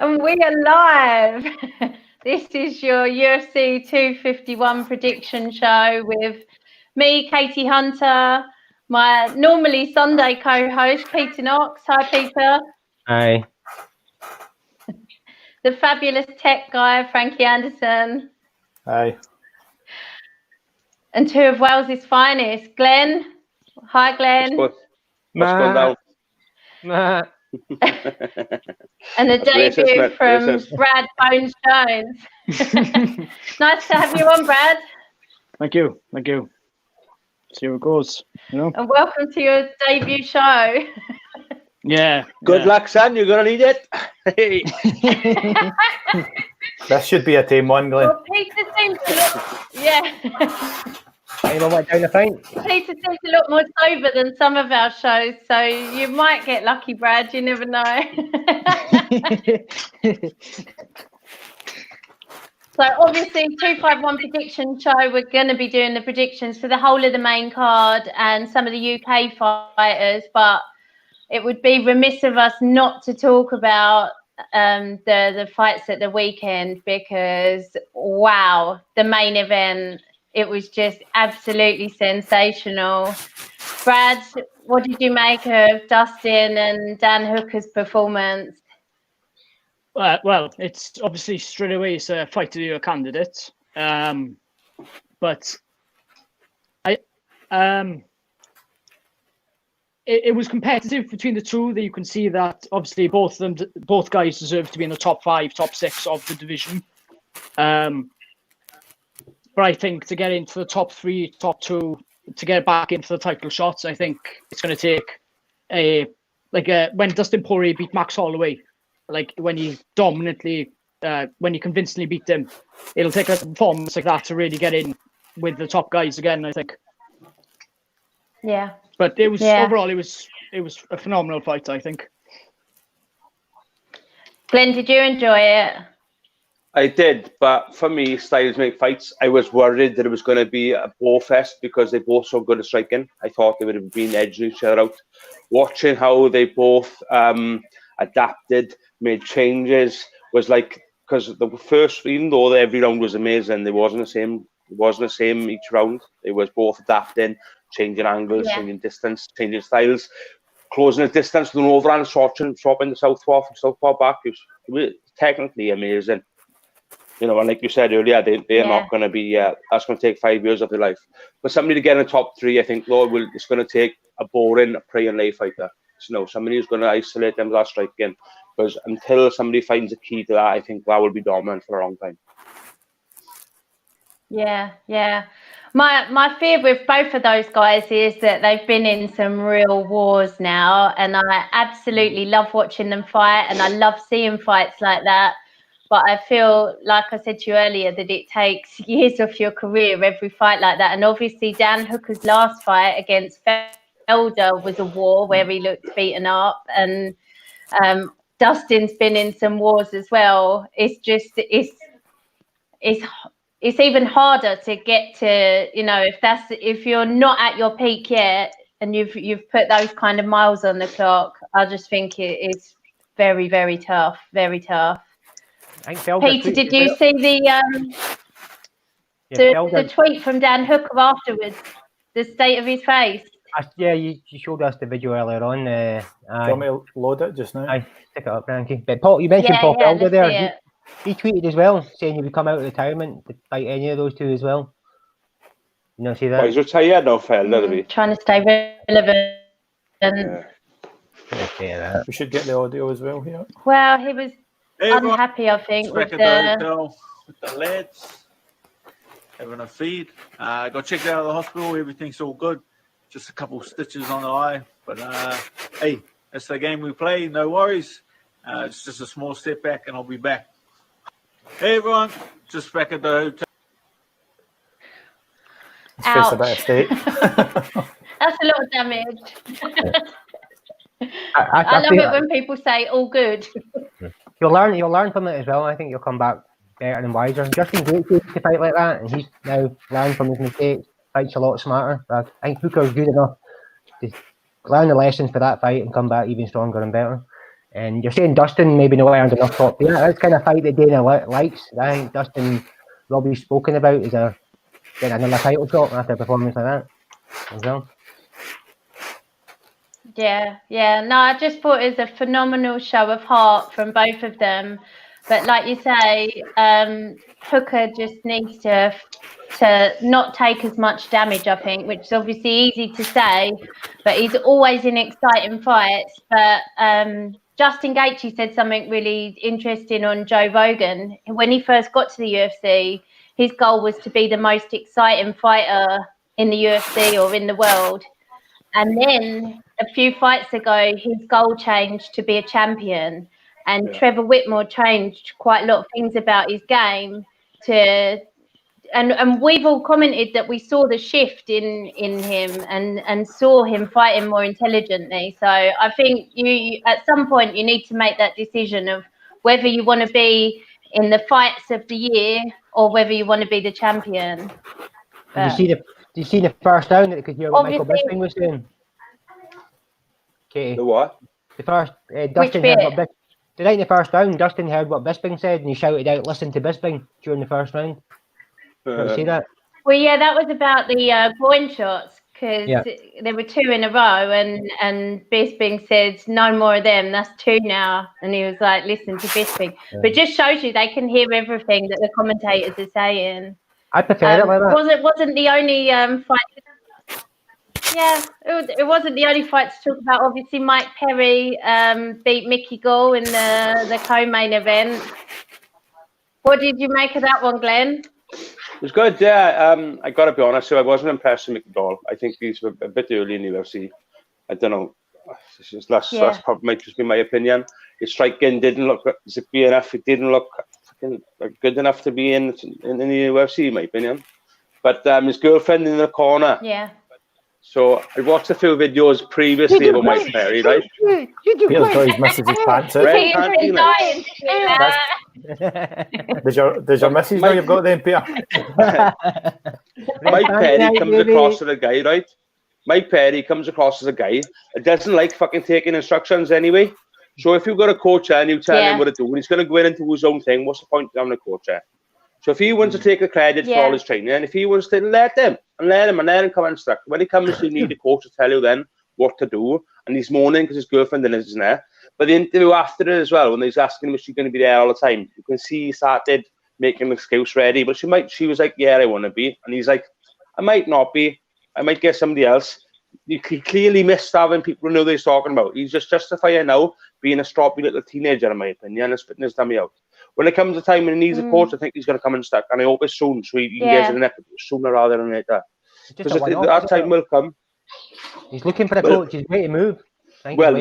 And we are live. This is your UFC 251 prediction show with me, Katie Hunter, my normally Sunday co-host, Peter Knox. Hi, Peter. Hi. The fabulous tech guy, Frankie Anderson. Hi. And two of Wales's finest, Glenn. Hi, Glenn. What's going down? And a debut from Brad Bones Jones. Nice to have you on, Brad. Thank you. See how it goes, And welcome to your debut show. Yeah. Good luck, son. You're going to need it. Hey. That should be a team one, Glenn. Well, Peter seems to look, yeah. Anyone went down the fight? Peter seems a lot more sober than some of our shows, so you might get lucky, Brad. You never know. So obviously, 251 prediction show. We're going to be doing the predictions for the whole of the main card and some of the UK fighters, but it would be remiss of us not to talk about the fights at the weekend because wow, the main event. It was just absolutely sensational. Brad, what did you make of Dustin and Dan Hooker's performance? Well, it's obviously straight away it's a fight of the year candidate. But it was competitive between the two. That you can see that obviously both guys deserve to be in the top 5, top 6 of the division. But I think to get into the top 3, top 2, to get back into the title shots, I think it's going to take when Dustin Poirier beat Max Holloway, like when he dominantly, when he convincingly beat him, it'll take a performance like that to really get in with the top guys again, I think. Yeah. But it was overall, it was a phenomenal fight, I think. Glenn, did you enjoy it? I did, but for me, styles make fights. I was worried that it was going to be a ball fest because they're both so good at striking. I thought they would have been edging each other out. Watching how they both adapted, made changes, was like, because the first, even though every round was amazing, it wasn't the same each round. It was both adapting, changing angles, changing distance, changing styles, closing the distance with an overhand, swapping the southpaw from southpaw back. It was technically amazing. You know, and like you said earlier, they're not going to be, that's going to take 5 years of their life. But somebody to get in the top 3, I think, it's going to take a boring, pray and lay fighter. You know, somebody who's going to isolate them with that striking. Because until somebody finds a key to that, I think that will be dominant for a long time. Yeah. My fear with both of those guys is that they've been in some real wars now, and I absolutely love watching them fight, and I love seeing fights like that. But I feel, like I said to you earlier, that it takes years of your career, every fight like that. And obviously, Dan Hooker's last fight against Felder was a war where he looked beaten up. And Dustin's been in some wars as well. It's just, it's even harder to get to, you know, if you're not at your peak yet and you've put those kind of miles on the clock, I just think it is very, very tough, very tough. Peter, did you see the tweet from Dan Hooker afterwards? The state of his face. Yeah, you showed us the video earlier on. Do you want me to load it just now? I stick it up, Frankie. But Paul, you mentioned Paul Felder there. He tweeted as well, saying he would come out of retirement to fight any of those two as well. You know, see that? Well, he's retired now, Felder. Trying to stay relevant. Yeah. We should get the audio as well here. Well, he was unhappy, I think, with the lads having a feed. Got checked out of the hospital. Everything's all good. Just a couple of stitches on the eye, but hey, that's the game we play. No worries. It's just a small step back, and I'll be back. Hey everyone, just back at the hotel. His face a bit of state. That's a lot of damage. I love it when people say all good. You'll learn from it as well. I think you'll come back better and wiser. Justin Gaethje to fight like that, and he's now learned from his mistakes. Fights a lot smarter. I think Hooker's good enough to learn the lessons for that fight and come back even stronger and better. And you're saying Dustin maybe no earned enough top tier. That's kind of fight that Dana likes. I think Dustin Robbie's spoken about is getting another title shot after a performance like that as well. Yeah. No, I just thought it was a phenomenal show of heart from both of them. But like you say, Hooker just needs to not take as much damage, I think, which is obviously easy to say, but he's always in exciting fights. But Justin Gaethje said something really interesting on Joe Rogan. When he first got to the UFC, his goal was to be the most exciting fighter in the UFC or in the world. And then a few fights ago, his goal changed to be a champion. And Trevor Whitmore changed quite a lot of things about his game and we've all commented that we saw the shift in him and saw him fighting more intelligently. So I think you at some point you need to make that decision of whether you want to be in the fights of the year or whether you want to be the champion. Did you see the first round that you could hear what Michael Obviously- Bisping was saying? Katie. The what? The first Dustin bit? heard what the night in the first round, Dustin heard what Bisping said and he shouted out, "Listen to Bisping" during the first round. Did you see that? Well, yeah, that was about the groin shots because there were 2 in a row, and Bisping said, "No more of them. That's 2 now." And he was like, "Listen to Bisping," but it just shows you they can hear everything that the commentators are saying. I prefer it like that. Wasn't the only fight. Yeah, it wasn't the only fight to talk about. Obviously, Mike Perry beat Mickey Gall in the co-main event. What did you make of that one, Glenn? It was good, yeah. I got to be honest, so I wasn't impressed with Mick Gall. I think he's a bit early in the UFC. I don't know. That's probably might just be my opinion. His striking didn't look zippy enough. It didn't look good enough to be in the UFC, in my opinion. But his girlfriend in the corner. Yeah. So I watched a few videos previously about Mike Perry, right? Peter's got his missus' pants out. Red He's pants, really you know. dying to do that. Does your missus know you've got them, Peter? Mike Perry comes across as a guy, right? Mike Perry comes across as a guy that doesn't like fucking taking instructions anyway. So if you've got a coach there and you tell him what to do, and he's going to go in and do his own thing, what's the point of having a coach there? So if he wants to take the credit for all his training, and if he wants to let him come instruct. When he comes to need a coach to tell you then what to do, and he's moaning because his girlfriend isn't there. But the interview after it as well, when he's asking him if she's going to be there all the time, you can see he started making an excuse ready. But she was like, yeah, I want to be. And he's like, I might not be. I might get somebody else. He clearly missed having people who know what he's talking about. He's just justifying now being a stroppy little teenager, in my opinion, and spitting his dummy out. When it comes to time when he needs a coach, I think he's going to come and stuck. And I hope it's soon, so he can get to the next sooner rather than later. Because that time will come. He's looking for a coach. He's ready to move. Well,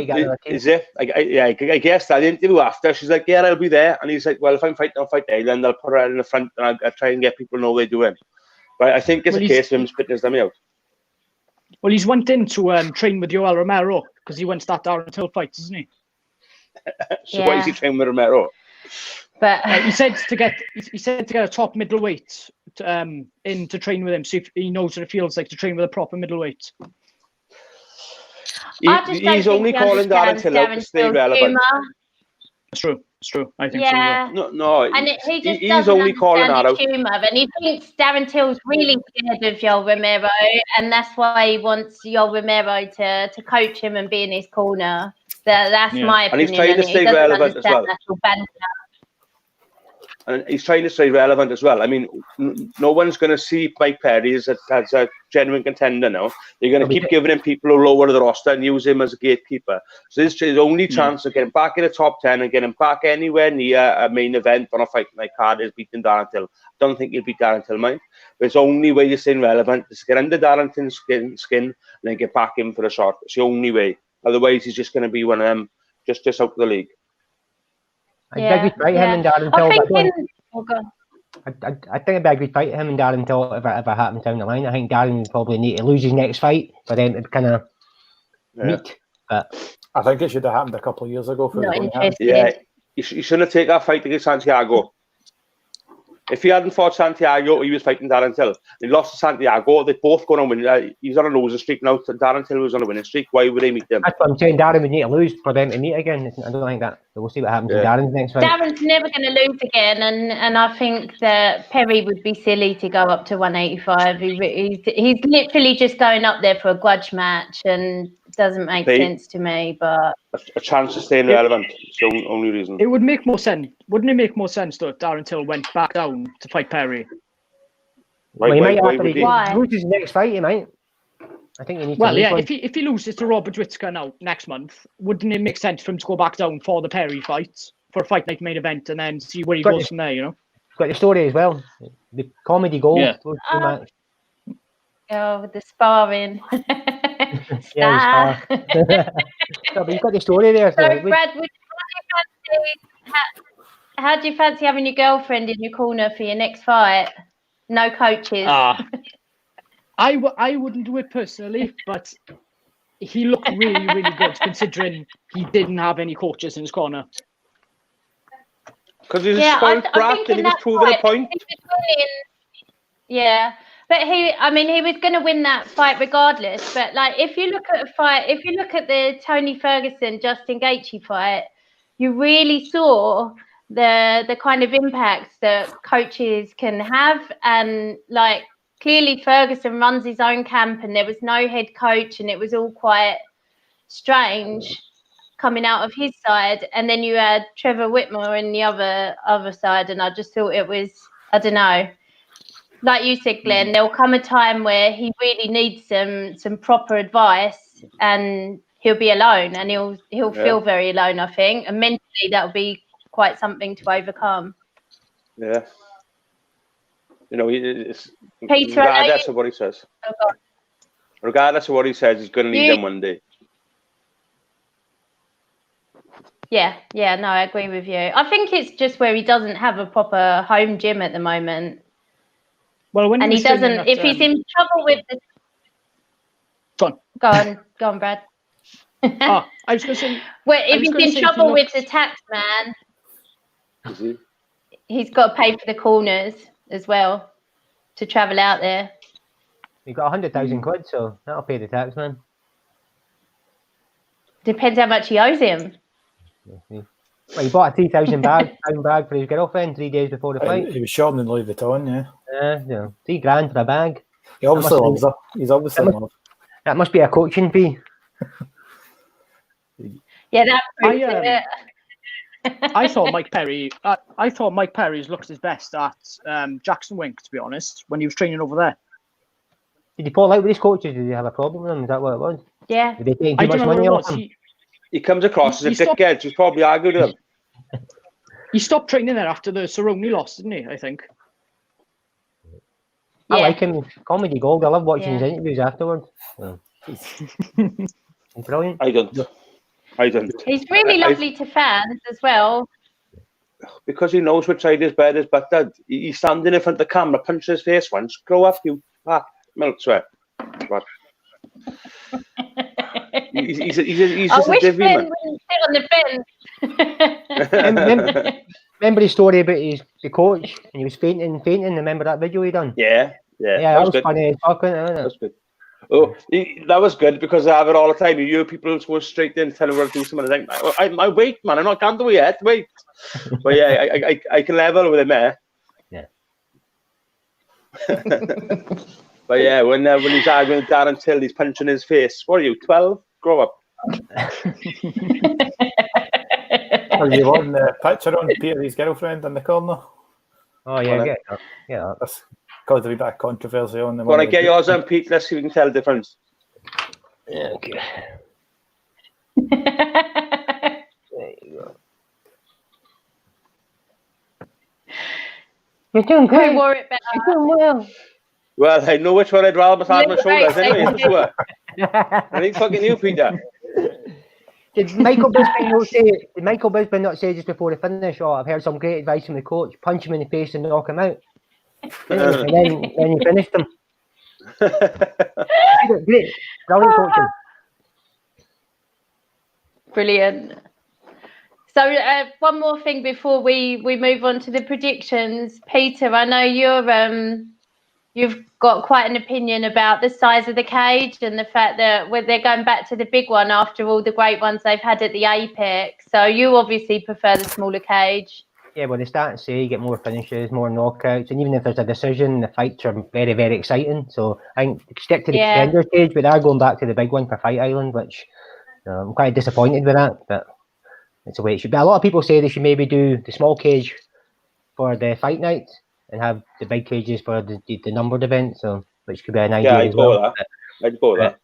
is it? I guess that interview after, she's like, yeah, I'll be there. And he's like, well, if I'm fighting, I'll fight there. Then they'll put her in the front and I'll try and get people to know what they're doing. But I think it's a case of him spitting his dummy out. Well, he's went in to train with Yoel Romero because he went to that Darren Till fight, isn't he? So why is he training with Romero? But he said to get a top middleweight in to train with him, so he knows what it feels like to train with a proper middleweight. He's only calling Darren Till out to stay relevant. It's true. I think so. No. And he just he's only calling that out. Humor, and he thinks Darren Till's really scared of Yoel Romero, and that's why he wants Yoel Romero to coach him and be in his corner. That's my opinion. And he's trying to stay relevant as well. And he's trying to stay relevant as well. I mean, no one's going to see Mike Perry as a genuine contender now. They're going to keep giving him people who lower the roster and use him as a gatekeeper. So this is his only chance of getting back in the top 10 and getting back anywhere near a main event on a fight like card is beating Darren Till. I don't think he'll beat Darren Till, mate. But it's the only way you're staying relevant is to get under Darren Till's skin and then get back in for a shot. It's the only way. Otherwise, he's just going to be one of them, just out of the league. I think it'd be great him and Darren Till. I think it'd be a good fight him and Darren Till if it ever happens down the line. I think Darren would probably need to lose his next fight for them to kind of meet. But I think it should have happened a couple of years ago. Not interested. Yeah, he shouldn't have taken that fight against Santiago. If he hadn't fought Santiago, he was fighting Darren Till. He lost to Santiago. They're both going to win. He's on a losing streak now. Darren Till was on a winning streak. Why would they meet them? That's what I'm saying. Darren would need to lose for them to meet again. I don't think that. So we'll see what happens in Darren's next fight. Darren's never going to lose again, and I think that Perry would be silly to go up to 185. He's literally just going up there for a grudge match, and doesn't make sense to me. But a chance to stay relevant. It's the only reason. It would make more sense. Wouldn't it make more sense though if Darren Till went back down to fight Perry? Well, he might after he Why? loses his next fight. He might. I think he needs. Well, to lose yeah. one. If he loses to Robert Whittaker now next month, wouldn't it make sense for him to go back down for the Perry fight, for a fight night main event, and then see where he goes from there? You know. He's got the story as well. The comedy gold. Yeah. Oh, with the sparring. Yeah, no, but you've got the story there. So, So, Brad, how do you fancy having your girlfriend in your corner for your next fight? No coaches. I wouldn't do it personally, but he looked really, really good considering he didn't have any coaches in his corner. Because he's a spoiled brat and he was proving a point. Yeah. But he was going to win that fight regardless. But like, if you look at the Tony Ferguson Justin Gaethje fight, you really saw the kind of impacts that coaches can have. And like, clearly Ferguson runs his own camp, and there was no head coach, and it was all quite strange coming out of his side. And then you had Trevor Whitmore in the other side, and I just thought it was, I don't know. Like you said, Glenn, there'll come a time where he really needs some proper advice, and he'll be alone, and he'll feel very alone, I think. And mentally, that'll be quite something to overcome. Yeah. You know, it's Peter, regardless of what he says. Oh, regardless of what he says, he's going to need them one day. Yeah, no, I agree with you. I think it's just where he doesn't have a proper home gym at the moment. Well, when and he doesn't, if he's in trouble with the... Go on, Brad. I was going to say... Well, if he's in trouble with the tax man, he's got to pay for the corners as well to travel out there. You got 100,000 quid, so that'll pay the tax man. Depends how much he owes him. Well, he bought a 3,000 bag for his girlfriend 3 days before the fight. He was shopping in Louis Vuitton, yeah. $3,000 for a bag. He obviously loves her. He's obviously in love. That must be a coaching fee. Yeah, that proves it. I thought Mike Perry's looked his best at Jackson Wink, to be honest, when he was training over there. Did he fall out with his coaches? Did he have a problem with them? Is that what it was? Yeah. Did they take too much money off him? He comes across as a dickhead. He's probably argued with him. He stopped training there after the Cerrone loss, didn't he? I think. I like him. Comedy gold. I love watching his interviews afterwards. He's brilliant. I don't. He's really lovely to fans as well. Because he knows which side his bed is buttered. He's standing in front of the camera, punching his face once. Grow up, you milk sweat. But he's just a divvy man. Sit on the fence. Remember his story about the coach and he was fainting. Remember that video he done? Yeah. That was good. Funny as fuck, wasn't it? That was good. Oh, that was good because I have it all the time. You hear people go straight in, tell them where to do something. I think, I wait, man. I'm not can't do it yet. Wait. But yeah, I can level with him there. Yeah. But yeah, when he's arguing with Darren Till, he's punching his face. What are you, 12? Grow up. Are you on the picture on Peter's girlfriend in the corner? Oh yeah, get that. Yeah. That's caused a wee bit of controversy on the. When I get yours on, Pete, let's see if we can tell the difference. Yeah, okay. There you go. You're doing great. Don't worry about it. You're doing well. Well, I know which one I'd rather massage my shoulders anyway. I'm sure. I ain't fucking you, Peter. Did Michael Bisping not say just before the finish, "Oh, I've heard some great advice from the coach. Punch him in the face and knock him out." And then he finished him. Great, brilliant coaching. Brilliant. So one more thing before we move on to the predictions, Peter. I know you've got quite an opinion about the size of the cage and the fact that they're going back to the big one after all the great ones they've had at the Apex. So you obviously prefer the smaller cage. Yeah, well, they start to say you get more finishes, more knockouts, and even if there's a decision, the fights are very, very exciting. So I think stick to the contender cage, but they're going back to the big one for Fight Island, which I'm quite disappointed with that. But it's the way it should be. A lot of people say they should maybe do the small cage for the fight night and have the big cages for the numbered events, so which could be an idea as well. I'd go with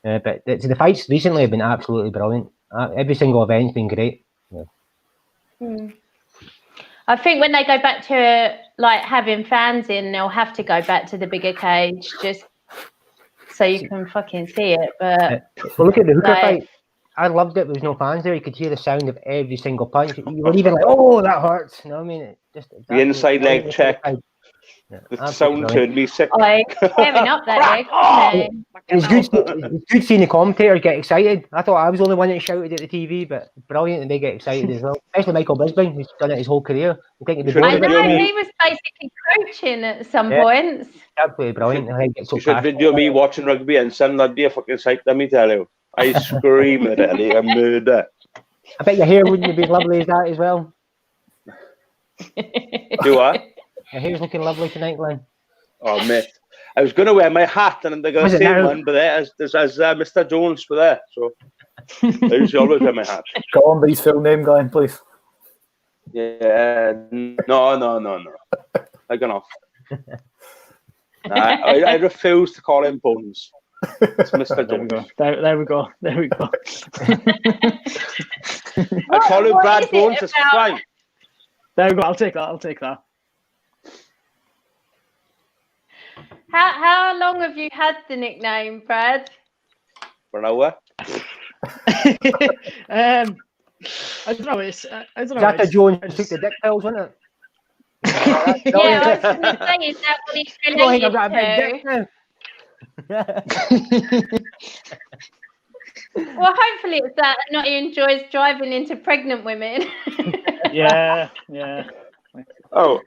that. But the fights recently have been absolutely brilliant. Every single event's been great. Yeah. I think when they go back to like having fans in, they'll have to go back to the bigger cage just so you can fucking see it. But well, look at the hooker fight. I loved it. There was no fans there. You could hear the sound of every single punch. You were even like, "Oh, that hurts." You know what I mean? It just the inside leg check. Yeah, the sound turned me sick. Tearing up that leg. It's good seeing the commentators get excited. I thought I was the only one that shouted at the TV, but brilliant that they get excited as well. Especially Michael Bisping, who's done it his whole career. I know, he was basically coaching at some points. Absolutely brilliant. I think it's so you should video me watching rugby and son, that'd be a fucking sight, let me tell you. I scream at it like a murder. I bet your hair wouldn't be as lovely as that as well. Do what? Your hair's looking lovely tonight, Glenn. Oh, mate. I was going to wear my hat and they got the same one, but there's Mr. Jones for there. So I usually always wear my hat. Call him by his full name, Glenn, please. Yeah, no. I gone off. I refuse to call him Bones. It's Mr. Jones. There we go. I call him Brad Bones. It's fine. There we go. I'll take that. How long have you had the nickname, Brad? For an hour. I don't know. I don't know. Dr. Jones took the dick pills, wasn't it? Yeah, I was going to say, is that what he's related to? Well, hopefully it's that, not he enjoys driving into pregnant women. Yeah. Oh,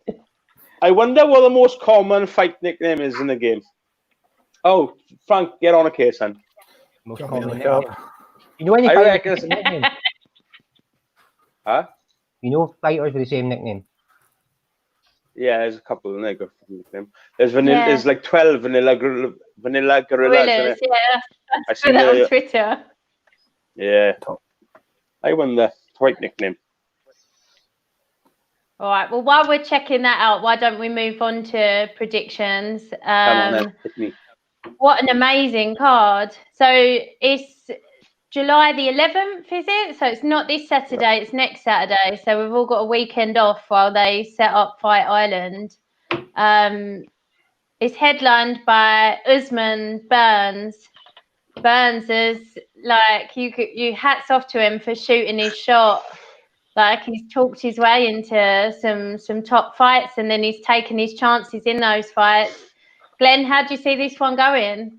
I wonder what the most common fight nickname is in the game. Oh, Frank, get on a case, son. Most common nickname. You know any fighters with the same nickname? Huh? You know fighters with the same nickname? Yeah, there's a couple of nicknames. There's vanilla. There's like 12 vanilla gorillas. Yeah, that's good on Twitter. Yeah, I wonder. Right nickname. All right. Well, while we're checking that out, why don't we move on to predictions? Come on, hit me. What an amazing card! So it's July the 11th, is it? So it's not this Saturday; it's next Saturday. So we've all got a weekend off while they set up Fight Island. It's headlined by Usman Burns. Burns is like you hats off to him for shooting his shot. Like he's talked his way into some top fights, and then he's taken his chances in those fights. Glenn, how do you see this one going?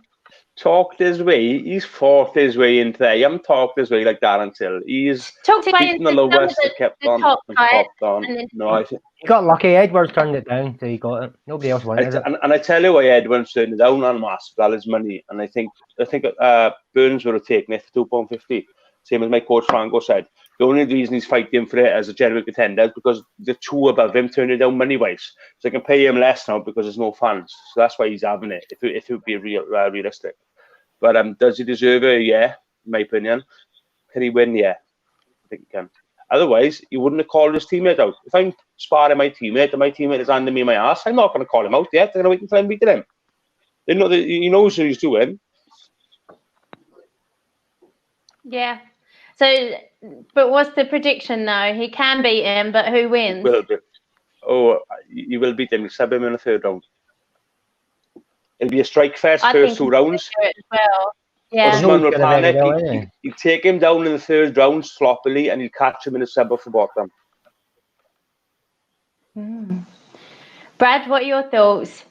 Talked his way. He's fought his way into there. He hasn't talked his way like that until he's beaten the lowest that kept on and popped on. No, he got lucky. Edwards turned it down, so he got it. Nobody else wanted it. And I tell you why Edwards turned it down on mass for all his money. And I think Burns would have taken it for £2.50. Same as my coach Franco said. The only reason he's fighting for it as a genuine contender is because the two above him turned it down money-wise. So they can pay him less now because there's no fans. So that's why he's having it, if it would be realistic. But does he deserve it? Yeah, in my opinion. Can he win? Yeah, I think he can. Otherwise, he wouldn't have called his teammate out. If I'm sparring my teammate and my teammate is handing me my ass, I'm not going to call him out yet. They're going to wait until I'm beating him. They know that he knows what he's doing. Yeah. So, but what's the prediction though? He can beat him, but who wins? He will beat him. He'll sub him in the third round. It'll be a strike fest first 2 rounds. Well. Yeah. Usman will panic. He'll take him down in the third round sloppily, and he'll catch him in the sub off the bottom. Brad, what are your thoughts?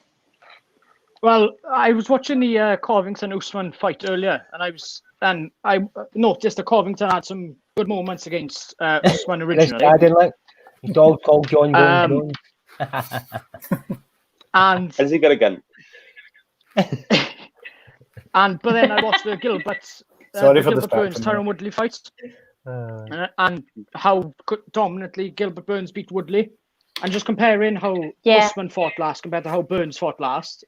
Well, I was watching the Covington Usman fight earlier, and I noticed that Covington had some good moments against Usman This originally. guy didn't like. His dog called John Bones. And Has he got a gun? but then I watched the Gilbert Sorry for Gilbert Burns distracting Tyron Woodley fight, Uh, and how dominantly Gilbert Burns beat Woodley, and just comparing how Usman fought last compared to how Burns fought last.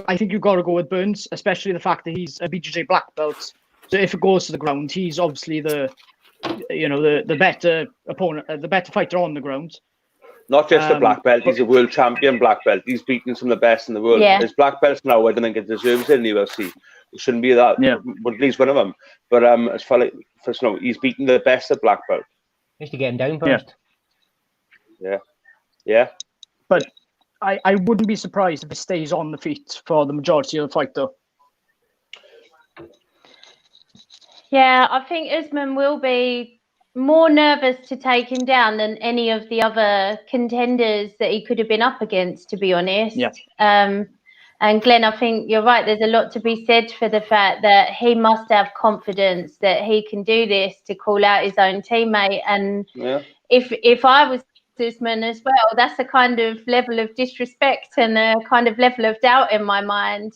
I think you gotta go with Burns, especially the fact that he's a BJJ black belt. So if it goes to the ground, he's obviously the better opponent, the better fighter on the ground. Not just a black belt, he's a world champion black belt. He's beaten some of the best in the world. Yeah. There's black belts now, I don't think it deserves it in the UFC. It shouldn't be that, but at least one of them. But as far like, he's beaten the best at black belt. Just to get him down first. Yeah. But I wouldn't be surprised if he stays on the feet for the majority of the fight, though. Yeah, I think Usman will be more nervous to take him down than any of the other contenders that he could have been up against, to be honest. Yeah. And Glenn, I think you're right. There's a lot to be said for the fact that he must have confidence that he can do this to call out his own teammate. And if I was Usman as well, that's a kind of level of disrespect and a kind of level of doubt in my mind.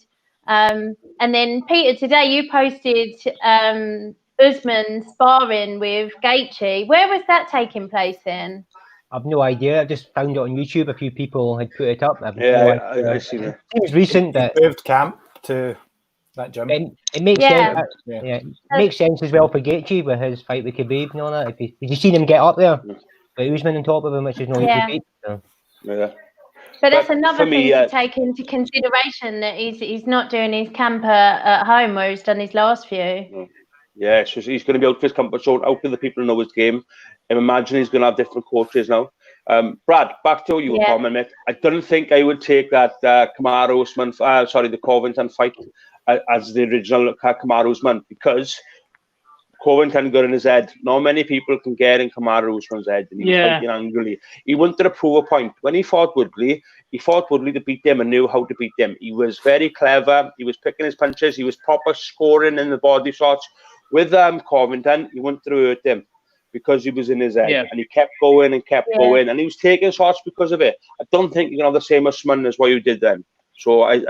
And then Peter, today you posted Usman sparring with Gaethje. Where was that taking place in? I've no idea. I just found it on YouTube. A few people had put it up. I seen it. It was recent. He That moved camp to that gym. it makes sense. It makes sense as well for Gaethje with his fight with Khabib and all that. Did you see him get up there? But Usman on top of him, which is no easy feat. So. Yeah. But that's another thing to take into consideration, that he's not doing his camper at home where he's done his last few. Yeah, so he's going to be out of his comfort zone, out with the people who know his game. I imagine he's going to have different coaches now. Brad, back to your comment, mate. I don't think I would take that the Covington fight as the original Kamaru Usman, because Covington got in his head. Not many people can get in Kamaru Usman's head, and he was fighting angrily. He wanted to prove a point. When he fought Woodley to beat him and knew how to beat him. He was very clever. He was picking his punches. He was proper scoring in the body shots. With Covington, he wanted to hurt him because he was in his head, and he kept going and kept going, and he was taking shots because of it. I don't think you can have the same Usman as what you did then. So I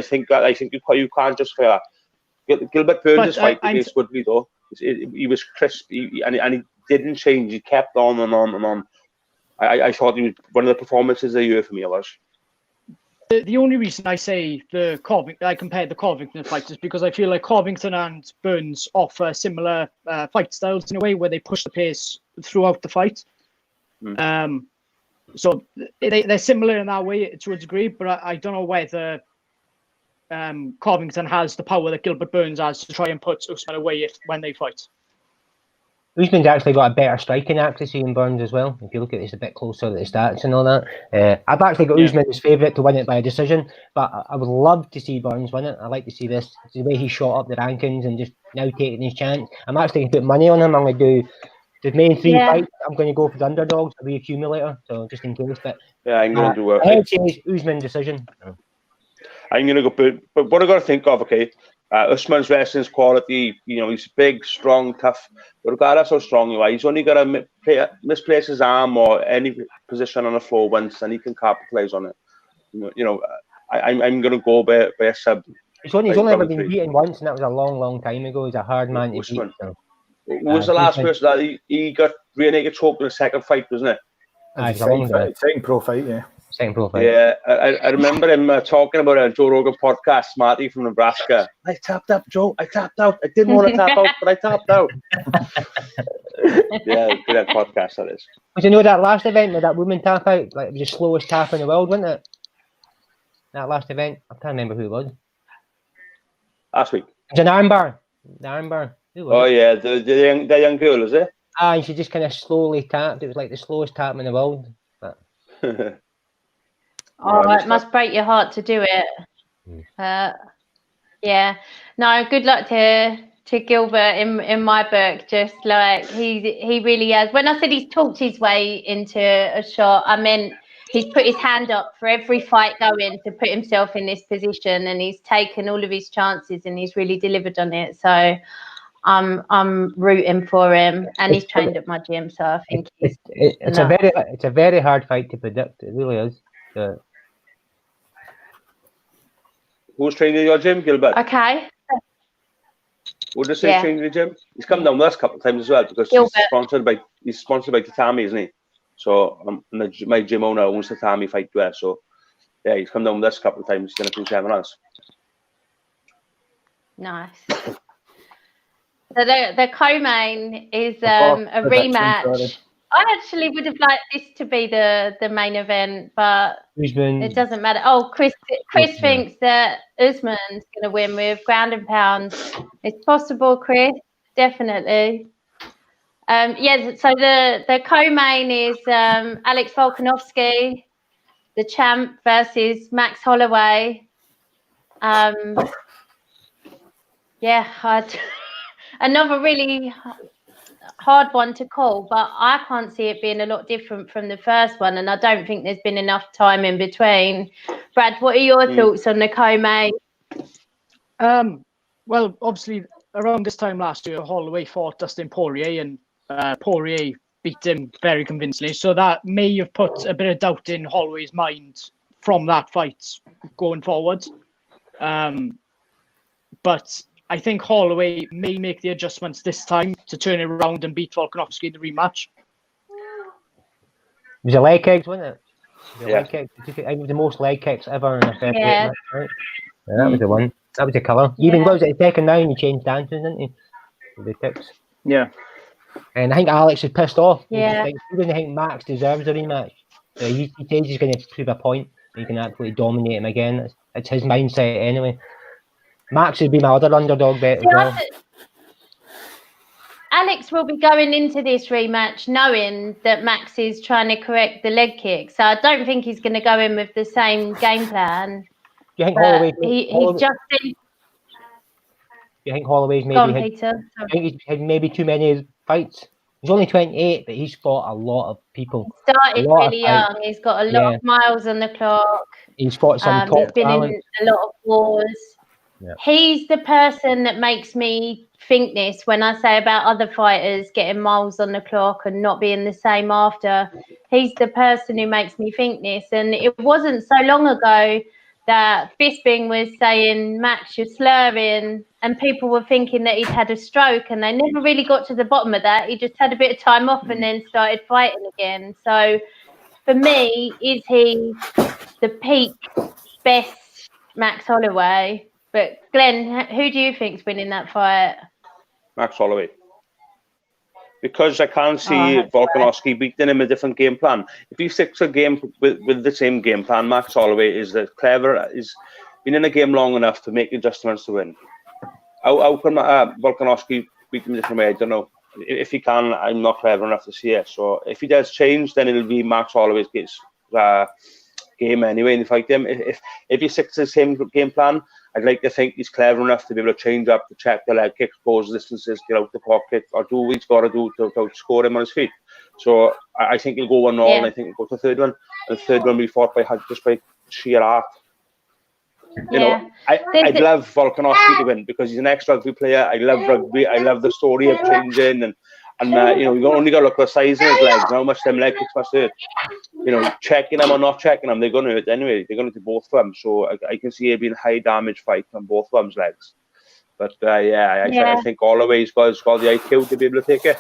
think you can't just fail that. Gilbert Burns' fight against Woodley though, he was crisp, and he didn't change. He kept on and on and on. I thought he was one of the performances of the year for me. The only reason I say I compared the Covington fights is because I feel like Covington and Burns offer similar fight styles in a way where they push the pace throughout the fight. So they're similar in that way to a degree, but I don't know whether Covington has the power that Gilbert Burns has to try and put Usman away when they fight. Usman's actually got a better striking accuracy in Burns as well. If you look at this a bit closer at the stats and all that, I've actually got Usman as favourite to win it by a decision, but I would love to see Burns win it. I like to see this, the way he shot up the rankings and just now taking his chance. I'm actually going to put money on him. I'm going to do the main three fights. I'm going to go for the underdogs, a reaccumulator, so just in case. But I'm going to do it. I would say Usman decision. I'm going to go, but what I got to think of, Usman's wrestling's quality, he's big, strong, tough, but regardless how strong you are, he's only got to misplace his arm or any position on the floor once, and he can capitalize on it. I'm going to go by a sub. He's only ever been beaten once, and that was a long, long time ago. He's a hard man to beat. So. Who was the last person that he got rear naked choked in the second fight, wasn't it? Second pro fight, Second pro fight. Yeah, I remember him talking about a Joe Rogan podcast, Smarty from Nebraska. I tapped out, Joe. I tapped out. I didn't want to tap out, but I tapped out. Yeah, good podcast that is. But you know that last event with that woman tap out? Like, it was the slowest tap in the world, wasn't it? That last event. I can't remember who it was. Last week. It was an armbar. The armbar. Yeah, the young girl, is it? And she just kind of slowly tapped. It was like the slowest tap in the world. But... it must break your heart to do it. No, good luck to Gilbert in my book. Just like he really has. When I said he's talked his way into a shot, I meant he's put his hand up for every fight going to put himself in this position, and he's taken all of his chances and he's really delivered on it. So I'm rooting for him, and he's trained at my gym, so I think he's. It's a very hard fight to predict. It really is. Who's training at your gym, Gilbert? Okay. Would you say training at the gym? He's come down with us a couple of times as well because he's sponsored by Tatami, isn't he? So my gym owner owns Tatami Fightwear. So yeah, he's come down with us a couple of times. He's going to do seminars. Nice. So the co-main is a rematch. I actually would have liked this to be the main event, but Usman. It doesn't matter. Oh, Chris thinks that Usman's going to win with ground and pound. It's possible, Chris. Definitely. Yes. So the co-main is Alex Volkanovski, the champ, versus Max Holloway. Another really hard one to call, but I can't see it being a lot different from the first one, and I don't think there's been enough time in between. Brad, what are your thoughts on the co-main? Well, obviously, around this time last year, Holloway fought Dustin Poirier, and Poirier beat him very convincingly. So that may have put a bit of doubt in Holloway's mind from that fight going forward. But I think Holloway may make the adjustments this time to turn it around and beat Volkanovski in the rematch. It was a leg kicks, wasn't it? Leg kick. It was the most leg kicks ever in a featherweight match, right? Yeah, that was the one. That was the colour. Even was it the second round? He changed dances, didn't he? With the kicks. Yeah. And I think Alex is pissed off. Yeah. He doesn't think Max deserves a rematch. So he thinks he's going to prove a point. And he can absolutely dominate him again. It's his mindset anyway. Max would be my other underdog bet as well. Alex will be going into this rematch knowing that Max is trying to correct the leg kick. So I don't think he's going to go in with the same game plan. Do you think Holloway's maybe had maybe too many fights? He's only 28, but he's fought a lot of people. Started really young. He's got a lot of miles on the clock. He's fought some top He's been in a lot of wars. Yeah. He's the person that makes me think this when I say about other fighters getting miles on the clock and not being the same after. He's the person who makes me think this. And it wasn't so long ago that Bisping was saying, Max, you're slurring, and people were thinking that he'd had a stroke, and they never really got to the bottom of that. He just had a bit of time off and then started fighting again. So for me, is he the peak best Max Holloway? But Glenn, who do you think's winning that fight? Max Holloway. Because I can't see Volkanovski beating him a different game plan. If he sticks a game with the same game plan, Max Holloway is that clever, is been in a game long enough to make adjustments to win. How can Volkanovski beat him a different way? I don't know. If he can, I'm not clever enough to see it. So if he does change, then it'll be Max Holloway's game anyway in the fight. If he sticks to the same game plan, I'd like to think he's clever enough to be able to change up, to check the leg kicks, close distances, get out the pocket, or do what he's got to do to score him on his feet. So I think he'll go 1-0, and I think he'll go to the third one. And the third one will be fought just by sheer art. You know, I'd love Volkanovski to win because he's an ex-rugby player. I love rugby. I love the story of changing and you know, you only got to look at the size of his legs and how much them leg kicks must hurt. You know, checking them or not checking them, they're going to hurt anyway. They're going to do both of them. So I can see it being a high damage fight on both of them's legs. But I think Holloway's got the IQ to be able to take it.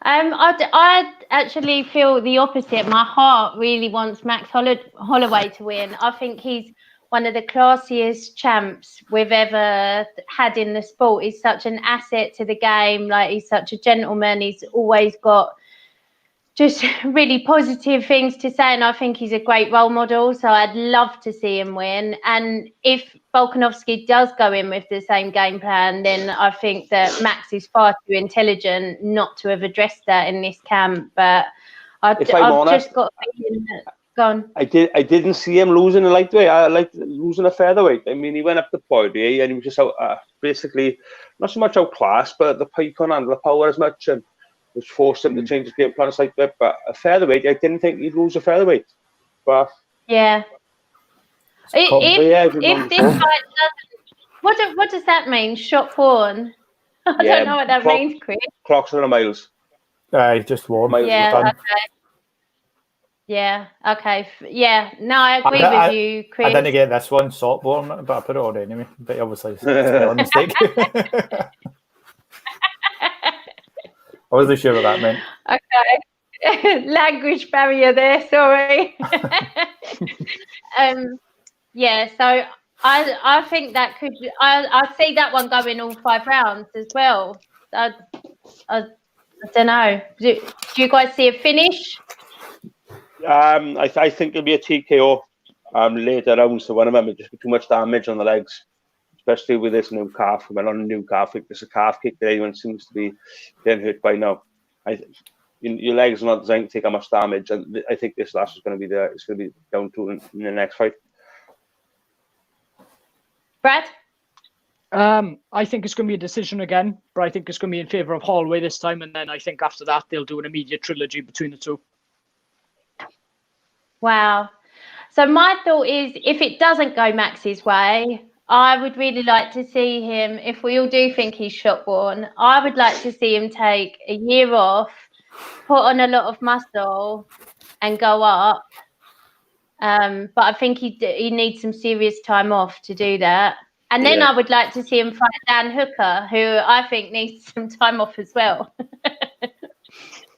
I actually feel the opposite. My heart really wants Max Holloway to win. I think he's one of the classiest champs we've ever had in the sport. He's such an asset to the game. Like, he's such a gentleman. He's always got just really positive things to say, and I think he's a great role model. So I'd love to see him win. And if Volkanovski does go in with the same game plan, then I think that Max is far too intelligent not to have addressed that in this camp. But I've just got a feeling that. Go on. I didn't see him losing a lightweight. I liked losing a featherweight. I mean, he went up to Poirier and he was just basically not so much outclassed, but he couldn't handle the power as much, and which forced him to change his game plan like that. But a featherweight, I didn't think he'd lose a featherweight. But yeah. If this fight What does that mean? Shot porn? I don't know what that means, Chris. Clocks are miles. Just warm. Miles Yeah. done. Okay. Yeah. Okay. Yeah. No, I agree with you, Chris. I didn't get this one, Saltborn, but I put it on anyway. But obviously, it's a spelling mistake. I wasn't sure what that meant. Okay. Language barrier there, sorry. Yeah, so I think that could I see that one going all 5 rounds as well. I don't know. Do you guys see a finish? I think it'll be a TKO later rounds. So one of them will just be too much damage on the legs, especially with this new calf. Well, not a new calf, it's a calf kick that anyone seems to be getting hurt by now. Your legs are not designed to take that much damage, and I think this last is going to be it's going to be down to in the next fight. Brad? I think it's going to be a decision again, but I think it's going to be in favour of Holloway this time, and then I think after that they'll do an immediate trilogy between the two. Wow. So my thought is, if it doesn't go Max's way, I would really like to see him, if we all do think he's shot-born, I would like to see him take a year off, put on a lot of muscle and go up. But I think he needs some serious time off to do that. And then I would like to see him fight Dan Hooker, who I think needs some time off as well.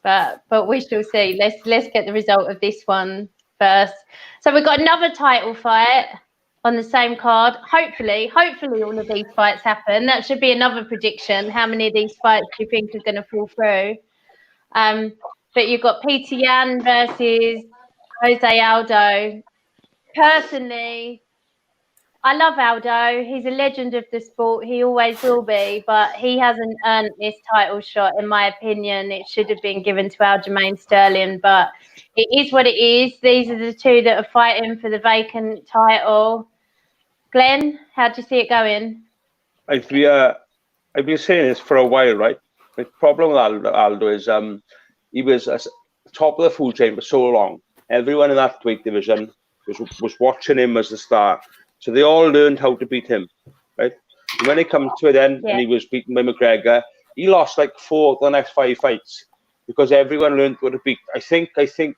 But we shall see. Let's get the result of this one first. So we've got another title fight on the same card. Hopefully all of these fights happen. That should be another prediction. How many of these fights do you think are going to fall through? But you've got Peter Yan versus Jose Aldo. Personally, I love Aldo. He's a legend of the sport. He always will be, but he hasn't earned this title shot, in my opinion. It should have been given to Aljamain Sterling, but it is what it is. These are the two that are fighting for the vacant title. Glenn, how do you see it going? I've been saying this for a while, right? The problem with Aldo is he was at the top of the food chain for so long. Everyone in that weight division was watching him as the star. So they all learned how to beat him, right? And when it comes to it then, and he was beaten by McGregor, he lost like 4 of the next 5 fights because everyone learned how to beat. I think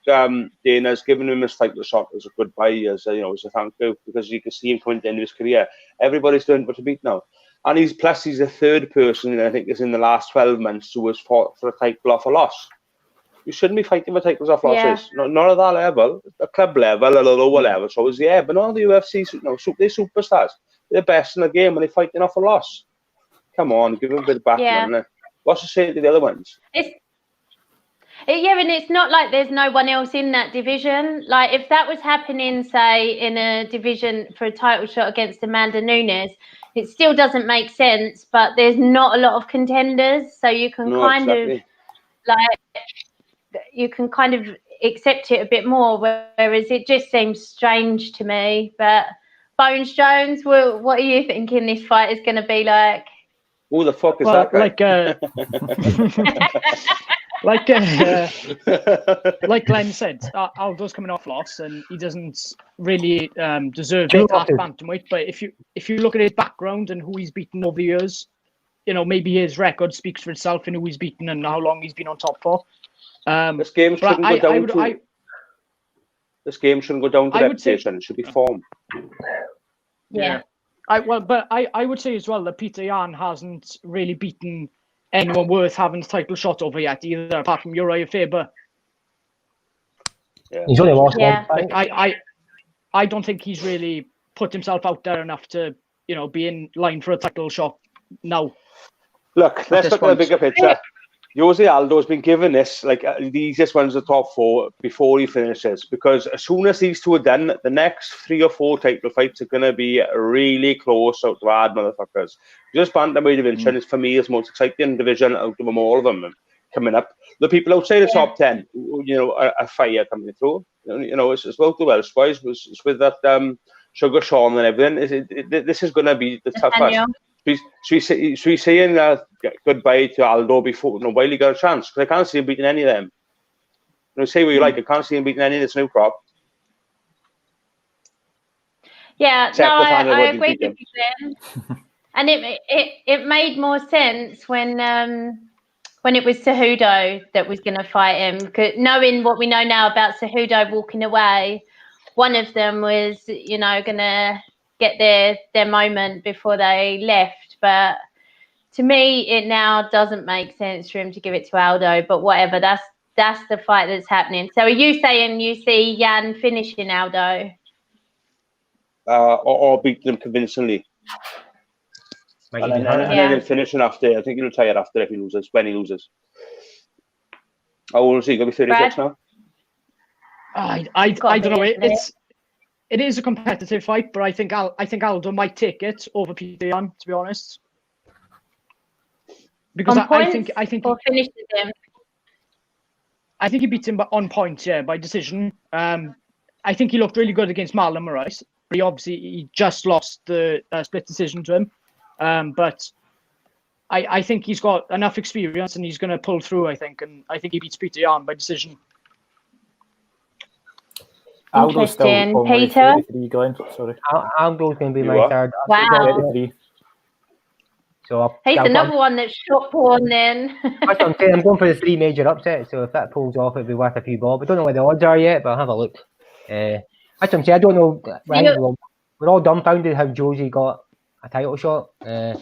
Dana's given him his title shot as a goodbye, as a thank you, because you can see him coming to the end of his career. Everybody's learned what to beat now. And he's the third person, I think, is in the last 12 months who has fought for a title off a loss. You shouldn't be fighting for titles off losses. Not at that level, a club level, at a lower level. So but not the UFC. They're superstars. They're the best in the game, and they're fighting off a loss. Come on, give them a bit of background. Yeah. What's the say to the other ones? And it's not like there's no one else in that division. Like if that was happening, say, in a division for a title shot against Amanda Nunes, it still doesn't make sense. But there's not a lot of contenders, so you can you can kind of accept it a bit more, whereas it just seems strange to me. But Bones Jones, what are you thinking this fight is going to be like? Who the fuck is that guy? Like Glenn said, Aldo's coming off loss, and he doesn't really deserve it at bantamweight. But if you look at his background and who he's beaten over the years, maybe his record speaks for itself and who he's beaten and how long he's been on top for. This game shouldn't go down to. This game shouldn't go down to reputation. It should be form. Yeah. I would say as well that Peter Yan hasn't really beaten anyone worth having the title shot over yet either, apart from Uriah Faber. Yeah. He's only lost one fight. I don't think he's really put himself out there enough to be in line for a title shot now. Look, let's look at the bigger picture. Jose Aldo has been given this, the easiest one's the top 4 before he finishes, because as soon as these two are done, the next 3 or 4 title fights are going to be really close out to hard motherfuckers. Just bantamweight division is, for me, is the most exciting division out of them all of them coming up. The people outside the top 10, are fire coming through. It's both the Welsh boys, it's with that Sugar Sean and everything. This is going to be the toughest. Should we saying goodbye to Aldo before while he got a chance? Because I can't see him beating any of them. Say what you like, I can't see him beating any of this new crop. Yeah, I agree with you, Glenn. And it made more sense when it was Cejudo that was going to fight him, because knowing what we know now about Cejudo walking away, one of them was, you know, going to get their moment before they left. But to me, it now doesn't make sense for him to give it to Aldo. But whatever, that's the fight that's happening. So are you saying you see Jan finishing Aldo? Or beat them convincingly. And then finishing after. I think he'll retire after if he loses, when he loses. How old is he? Going to be 36 now? I don't know. It is a competitive fight, but I think Aldo might take it over Peter Yan, to be honest. Because I think or finishes him. I think he beats him on points, yeah, by decision. I think he looked really good against Marlon Moraes, but he just lost the split decision to him. But I think he's got enough experience and he's going to pull through, I think. And I think he beats Peter Yan by decision. Aldo's still Peter? 33, Glenn. Sorry. Aldo's going to be my third. Wow. 33. So he's another one that's shot porn then. That's what I'm saying. I'm going for the 3 major upsets. So if that pulls off, it'll be worth a few bob. I don't know what the odds are yet, but I'll have a look. That's what I'm saying. I don't know. We're all dumbfounded how Josie got a title shot. So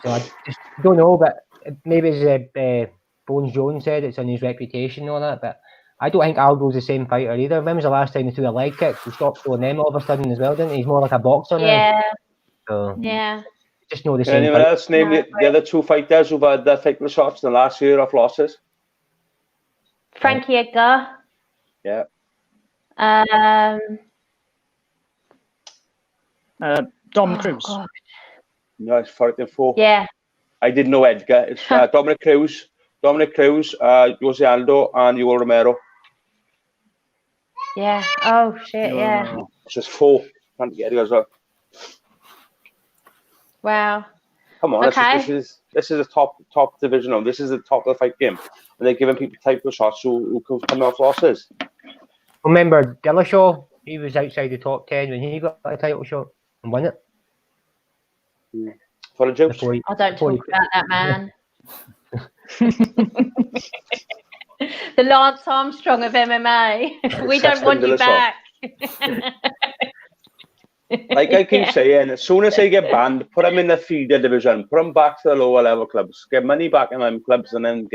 I just don't know, but maybe as Bones Jones said, it's on his reputation and all that, but I don't think Aldo's the same fighter either. When was the last time he threw a leg kick? He stopped throwing them all of a sudden as well, didn't he? He's more like a boxer now. Yeah. So, yeah. Just know the same. Anyone else name the other 2 fighters who've had their title shots in the last year of losses? Frankie Edgar. Yeah. Dom Cruz. God. No, it's 44. Yeah. I didn't know Edgar. It's Dominic Cruz, Jose Aldo, and Yoel Romero. Yeah. Oh shit. Yeah. It's just 4. Can't get it as well. Wow. Come on, Okay. this is a top division. This is the top of the fight game, and they're giving people title shots who come off losses. Remember Dillashaw? He was outside the top 10 when he got a title shot and won it. For a joke. I don't talk about that man. The Lance Armstrong of MMA. We don't want you back. Like I keep saying, as soon as they get banned, put them in the feeder division, put them back to the lower level clubs, get money back in them clubs, and then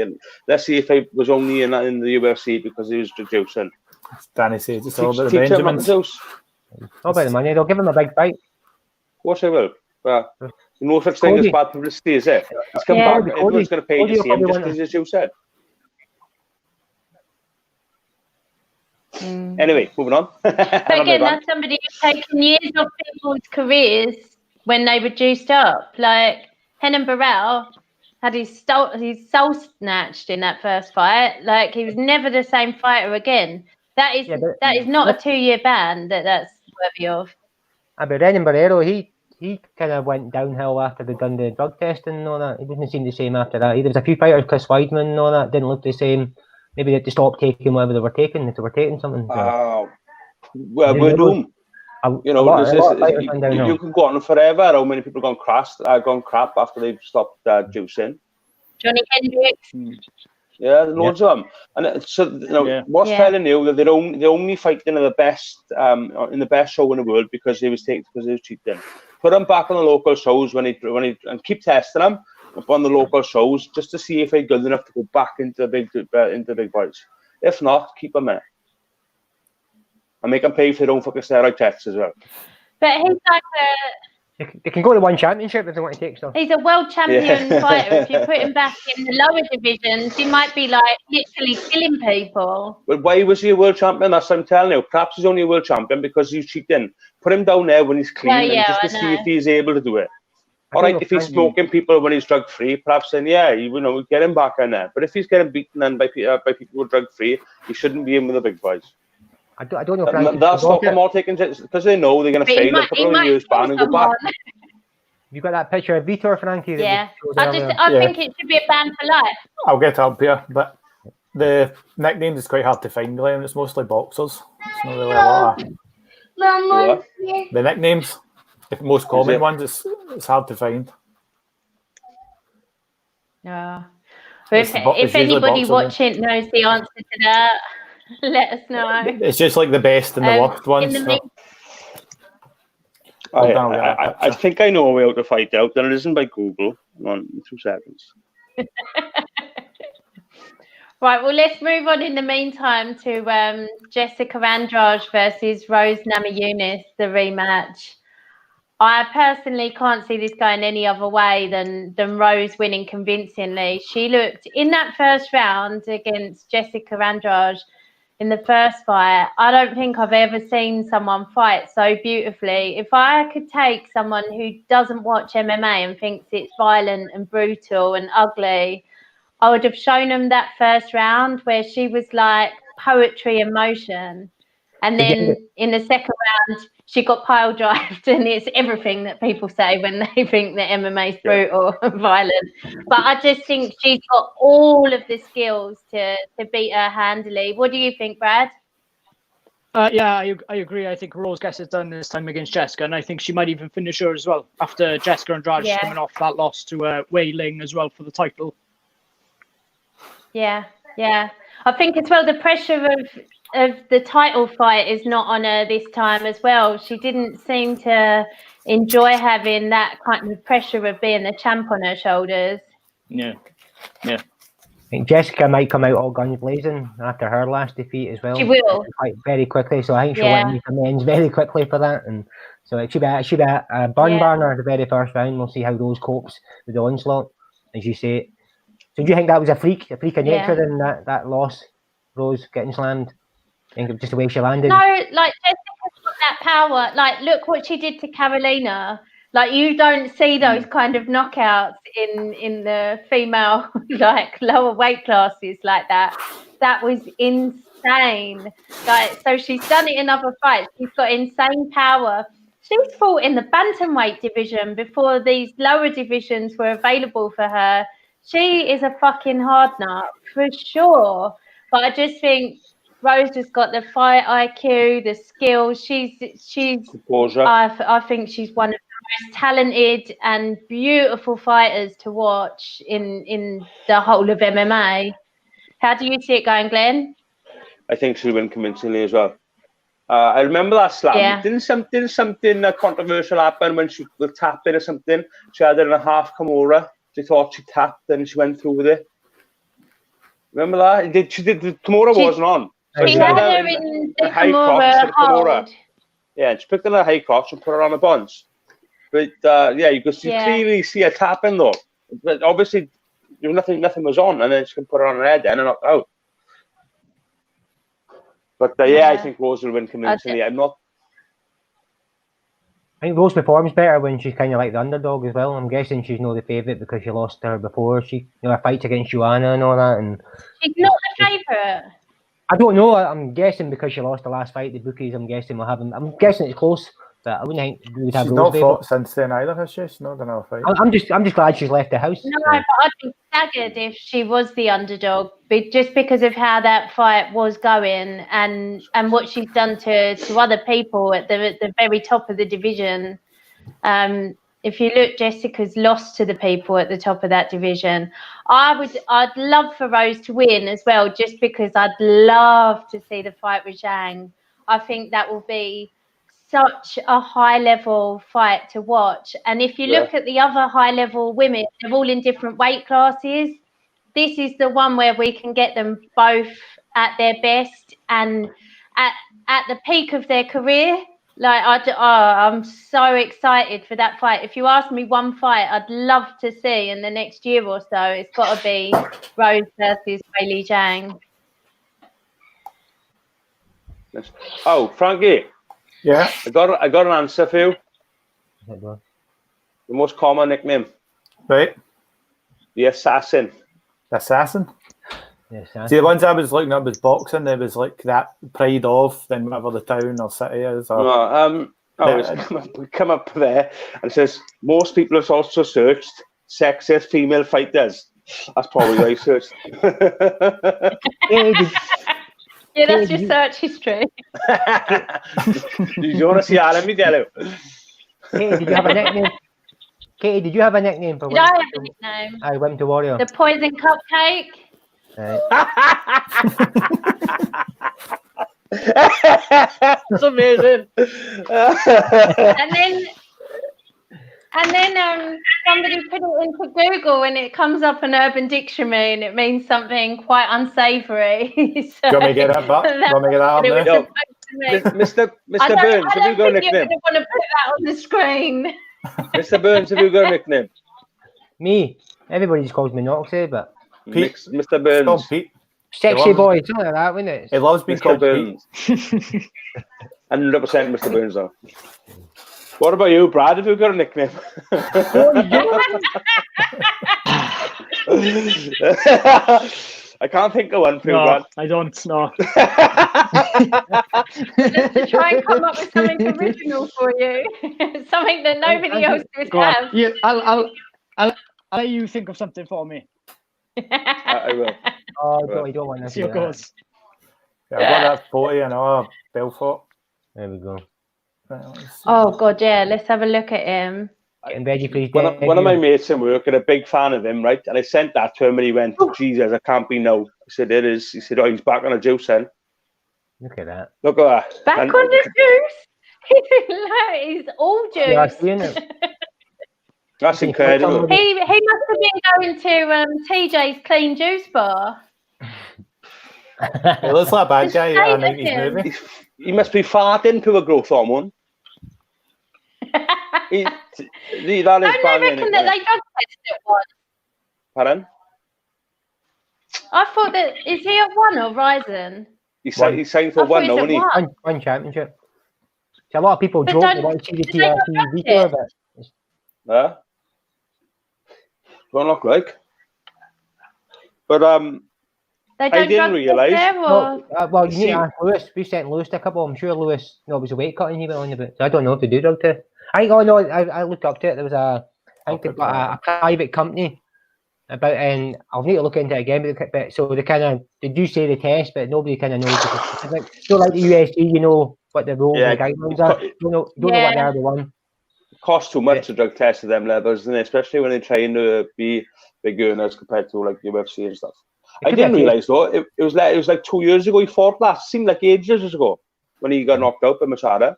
let's see if he was only in the UFC because he was reducing. Danny says it's all about the Benjamins. Not about the money, they'll give him a big fight. Of course they will. But no such thing as bad publicity, is it? It's come back, everyone's going to pay to see him just because, as you said. Anyway, moving on. But again, that's somebody who's taken years off people's careers when they were juiced up. Like Henan Burrell had his soul snatched in that first fight. Like he was never the same fighter again. That is not a 2-year ban that's worthy of. But Renan Barrero, he kind of went downhill after they'd done the drug testing and all that. He didn't seem the same after that. There was a few fighters, Chris Weidman and all that, didn't look the same. Maybe they had to stop taking whatever they were taking if they were taking something. Well, we're doomed. You know, you can go on forever. How many people gone crap after they've stopped juicing? Johnny Hendricks. Yeah, loads of them. And so, you know, what's telling you that they're only fighting in the best show in the world because he was cheating. Put them back on the local shows when he and keep testing them on the local shows just to see if they're good enough to go back into the big boys. If not, keep them in. And make them pay for their own fucking steroid tests as well. But he's like they can go to one championship if they want to take stuff. He's a world champion fighter. If you put him back in the lower divisions, he might be like literally killing people. Well, why was he a world champion? That's what I'm telling you. Perhaps he's only a world champion because he's cheating. Put him down there when he's clean and just to see if he's able to do it. All right, if he's smoking people when he's drug free, perhaps then we get him back in there. But if he's getting beaten then by people who are drug free, he shouldn't be in with the big boys. I don't know. Frankie, that's not them all taking because they know they're going to fail. They'll put on a year's ban and go back. You got that picture of Vitor, Frankie? Yeah, I think it should be a ban for life. I'll get up here, but the nicknames is quite hard to find, Glenn. It's mostly boxers. It's not really a lot of... The nicknames, the most common ones, is it's hard to find. Yeah. But if usually anybody boxing, watching knows the answer to that, let us know. It's just like the best and the worst ones. I think I know a way out to find out, and it isn't by Google. Hang on, 2 seconds. Right, well, let's move on in the meantime to Jessica Andrade versus Rose Namajunas, the rematch. I personally can't see this going any other way than Rose winning convincingly. She looked in that first round against Jessica Andrade in the first fight. I don't think I've ever seen someone fight so beautifully. If I could take someone who doesn't watch MMA and thinks it's violent and brutal and ugly, I would have shown them that first round where she was like poetry in motion. And then in the second round, she got pile drived, and it's everything that people say when they think that MMA is brutal and violent. But I just think she's got all of the skills to beat her handily. What do you think, Brad? Yeah, I agree. I think Rose gets it done this time against Jessica, and I think she might even finish her as well after Jessica Andrade coming off that loss to Wei Ling as well for the title. Yeah. I think as well the pressure of the title fight is not on her this time as well. She didn't seem to enjoy having that kind of pressure of being the champ on her shoulders. Yeah. I think Jessica might come out all guns blazing after her last defeat as well. She will. Quite very quickly, so I think she'll want to make amends very quickly for that. And so it should be a burner the very first round. We'll see how Rose copes with the onslaught, as you say. So do you think that was a freak of nature in that loss, Rose getting slammed? I think just the way she landed. No, like Jessica's got that power. Like, look what she did to Carolina. Like, you don't see those kind of knockouts in the female like lower weight classes like that. That was insane. Like, so she's done it in other fights. She's got insane power. She's fought in the bantamweight division before these lower divisions were available for her. She is a fucking hard nut for sure. But I just think Rose has got the fight IQ, the skills. I think she's one of the most talented and beautiful fighters to watch in the whole of MMA. How do you see it going, Glenn? I think she'll win convincingly as well. I remember that slam. Yeah. Didn't something controversial happen when she was tapping or something? She had it in a half Kimura. She thought she tapped and she went through with it. Remember that? The Kimura wasn't on. So she had her in the Kimura hold. Yeah, she picked her in a high cross and put her on the buns. But you could clearly see her tapping though. But obviously, nothing was on, and then she can put her on her head then and knock her out. But I think Rose will win convincingly. I think Rose performs better when she's kind of like the underdog as well. I'm guessing she's not the favourite because she lost to her before. She, her fights against Joanna and all that. And she's not the favourite. I don't know. I'm guessing because she lost the last fight, the bookies. I'm guessing it's close, but I wouldn't think we would have. She's not fought since then either, has she? She's not done a fight. I'm just glad she's left the house. No, but I'd be staggered if she was the underdog, just because of how that fight was going and what she's done to other people at the very top of the division. If you look, Jessica's lost to the people at the top of that division. I'd love for Rose to win as well, just because I'd love to see the fight with Zhang. I think that will be such a high-level fight to watch. And if you look at the other high-level women, they're all in different weight classes. This is the one where we can get them both at their best and at the peak of their career. Like, I'm so excited for that fight. If you ask me one fight I'd love to see in the next year or so, it's got to be Rose versus Weili Zhang. Oh, Frankie. Yeah. I got an answer for you. The most common nickname. Right. The Assassin. Assassin? See, the ones I was looking up was boxing. There was like that pride of, then whatever the town or city is. Or, it's come up there and it says most people have also searched sexist female fighters. That's probably what I searched. Yeah, that's your search history. Do you want to see how? Let me tell you. Hey, did you have a nickname? Katie, did you have a nickname for Did I have a nickname? I went to Warrior. The Poison Cupcake. Right. That's amazing. and then somebody put it into Google and it comes up an Urban Dictionary and it means something quite unsavoury. So Do you want me to get that back? Do you want me to get that up there? Yo, Mr. Burns, have you got a nickname? You're going to want to put that on the screen. Mr. Burns, have you got a nickname? Me. Everybody just calls me Noxie, but Pete. Mr. Burns. Call Pete. sexy boy, something like that, wouldn't it? He loves being Mr. called Burns. Pete. 100% Mr. Burns though. What about you, Brad? Have you got a nickname? I can't think of one for you, Brad. I don't know. Let's try and come up with something original for you. Something that nobody else would Go on. have. Yeah, I'll let you think of something for me. I will. Oh, you don't want to See how it goes. Yeah, I've got that 40 and Belfort. There we go. Right, let's see. Oh God, yeah. Let's have a look at him. Getting ready for his One of my mates in work are a big fan of him, right? And I sent that to him and he went, Jesus, I can't be no. I said, it is. He said, oh, he's back on a juice then. Look at that. Look at that. Back And- on the juice. He's all juice. Yeah, I've seen it. That's incredible. He must have been going to TJ's Clean Juice Bar. He looks like a bad guy Stay in a with 90s him. movie. He must be farting to a growth hormone. That is Don't they banging. reckon that they drug test at one? Pardon? I thought that is he at one or Ryzen? He's signed for I thought one, he's now, at isn't he? one. One championship. See, a lot of people But joke don't- they want to see the do they not TRT drug veto, it? but Huh? Don't look like. But They I don't didn't drug realise. test there, or well, you need See- to ask Lewis. We sent Lewis to a couple. I'm sure Lewis, it was a weight cutting he went on about. So I don't know if they do drug test. I think, I looked up to it. There was I think they've got a private company about, and I'll need to look into it again. But so they do say the test, but nobody kind of knows the specifics. So like the UFC, you know what the rules Yeah, and guidelines are. Don't know what they are. The one. Costs too much to drug test at them levels, and especially when they're trying to be big earners compared to like UFC and stuff. I didn't realise though. It was like 2 years ago he fought last. It seemed like ages ago when he got knocked out by Machado.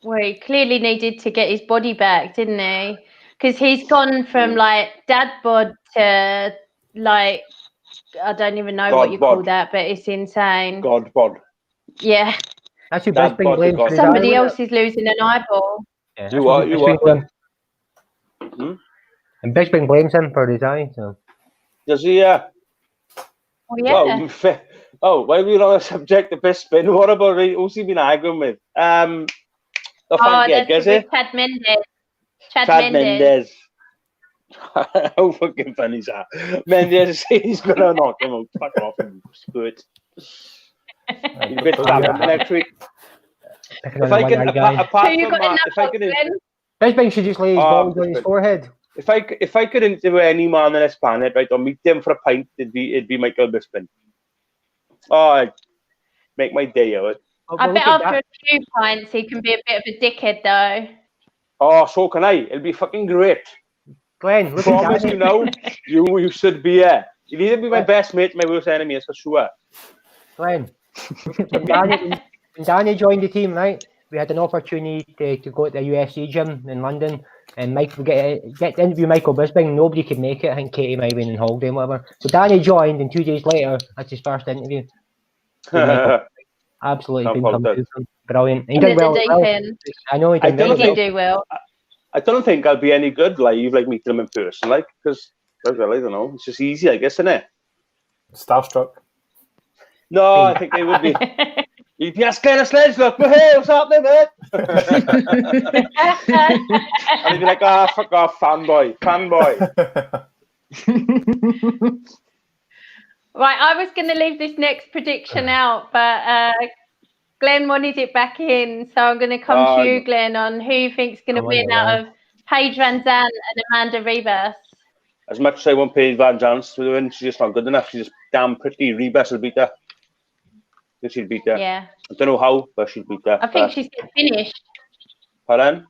well, he clearly needed to get his body back, didn't he? Because he's gone from like dad bod to like I don't even know what you call that, but it's insane. God bod. Yeah, That's who That Bisping blames for his somebody eye, else is losing an eyeball. yeah, You what? And Bisping blames him for his eye. So. Does he? Well, yeah. Why are we on the subject of Bisping? What about who's he been arguing with? That's with Chad Mendes. Chad Mendes. How fucking funny is that? Mendes says he's gonna knock him out. Fuck off and spurt. He's a bit talented next week. If I can, apart from that, if I could, Bisping should just lay his balls on his forehead. If I could interview any man in this planet, right, or meet them for a pint, it'd be Michael Bisping. Oh, it'd make my day of it. I bet after a few pints he can be a bit of a dickhead though. Oh, so can I. It'll be fucking great. Glenn, look promise you now, you should be here. You'll either be my best mate, my worst enemy, that's for sure. Glenn, when Danny joined the team, right, we had an opportunity to go to the UFC gym in London, and Michael get to interview Michael Bisping. Nobody could make it. I think Katie might have been on holiday and whatever. So Danny joined, and 2 days later, that's his first interview. Absolutely brilliant. He did well. I know he did well. I don't think I'll be any good live, like meeting him in person, like, because I don't know. It's just easy, I guess, isn't it? Starstruck. No, I think they would be. You'd be asking a sledge, look, hey, what's happening, mate? And he'd be like, fuck off, fanboy. Right, I was going to leave this next prediction out, but Glenn wanted it back in, so I'm going to come to you, Glenn, on who you think's going to win out of Paige Van Zandt and Amanda Ribas. As much as I want Paige Van Zandt to win, she's just not good enough. She's just damn pretty. Ribas will beat her. I think she'll beat her. Yeah. I don't know how, but she'll beat her. I think she's finished. Pardon?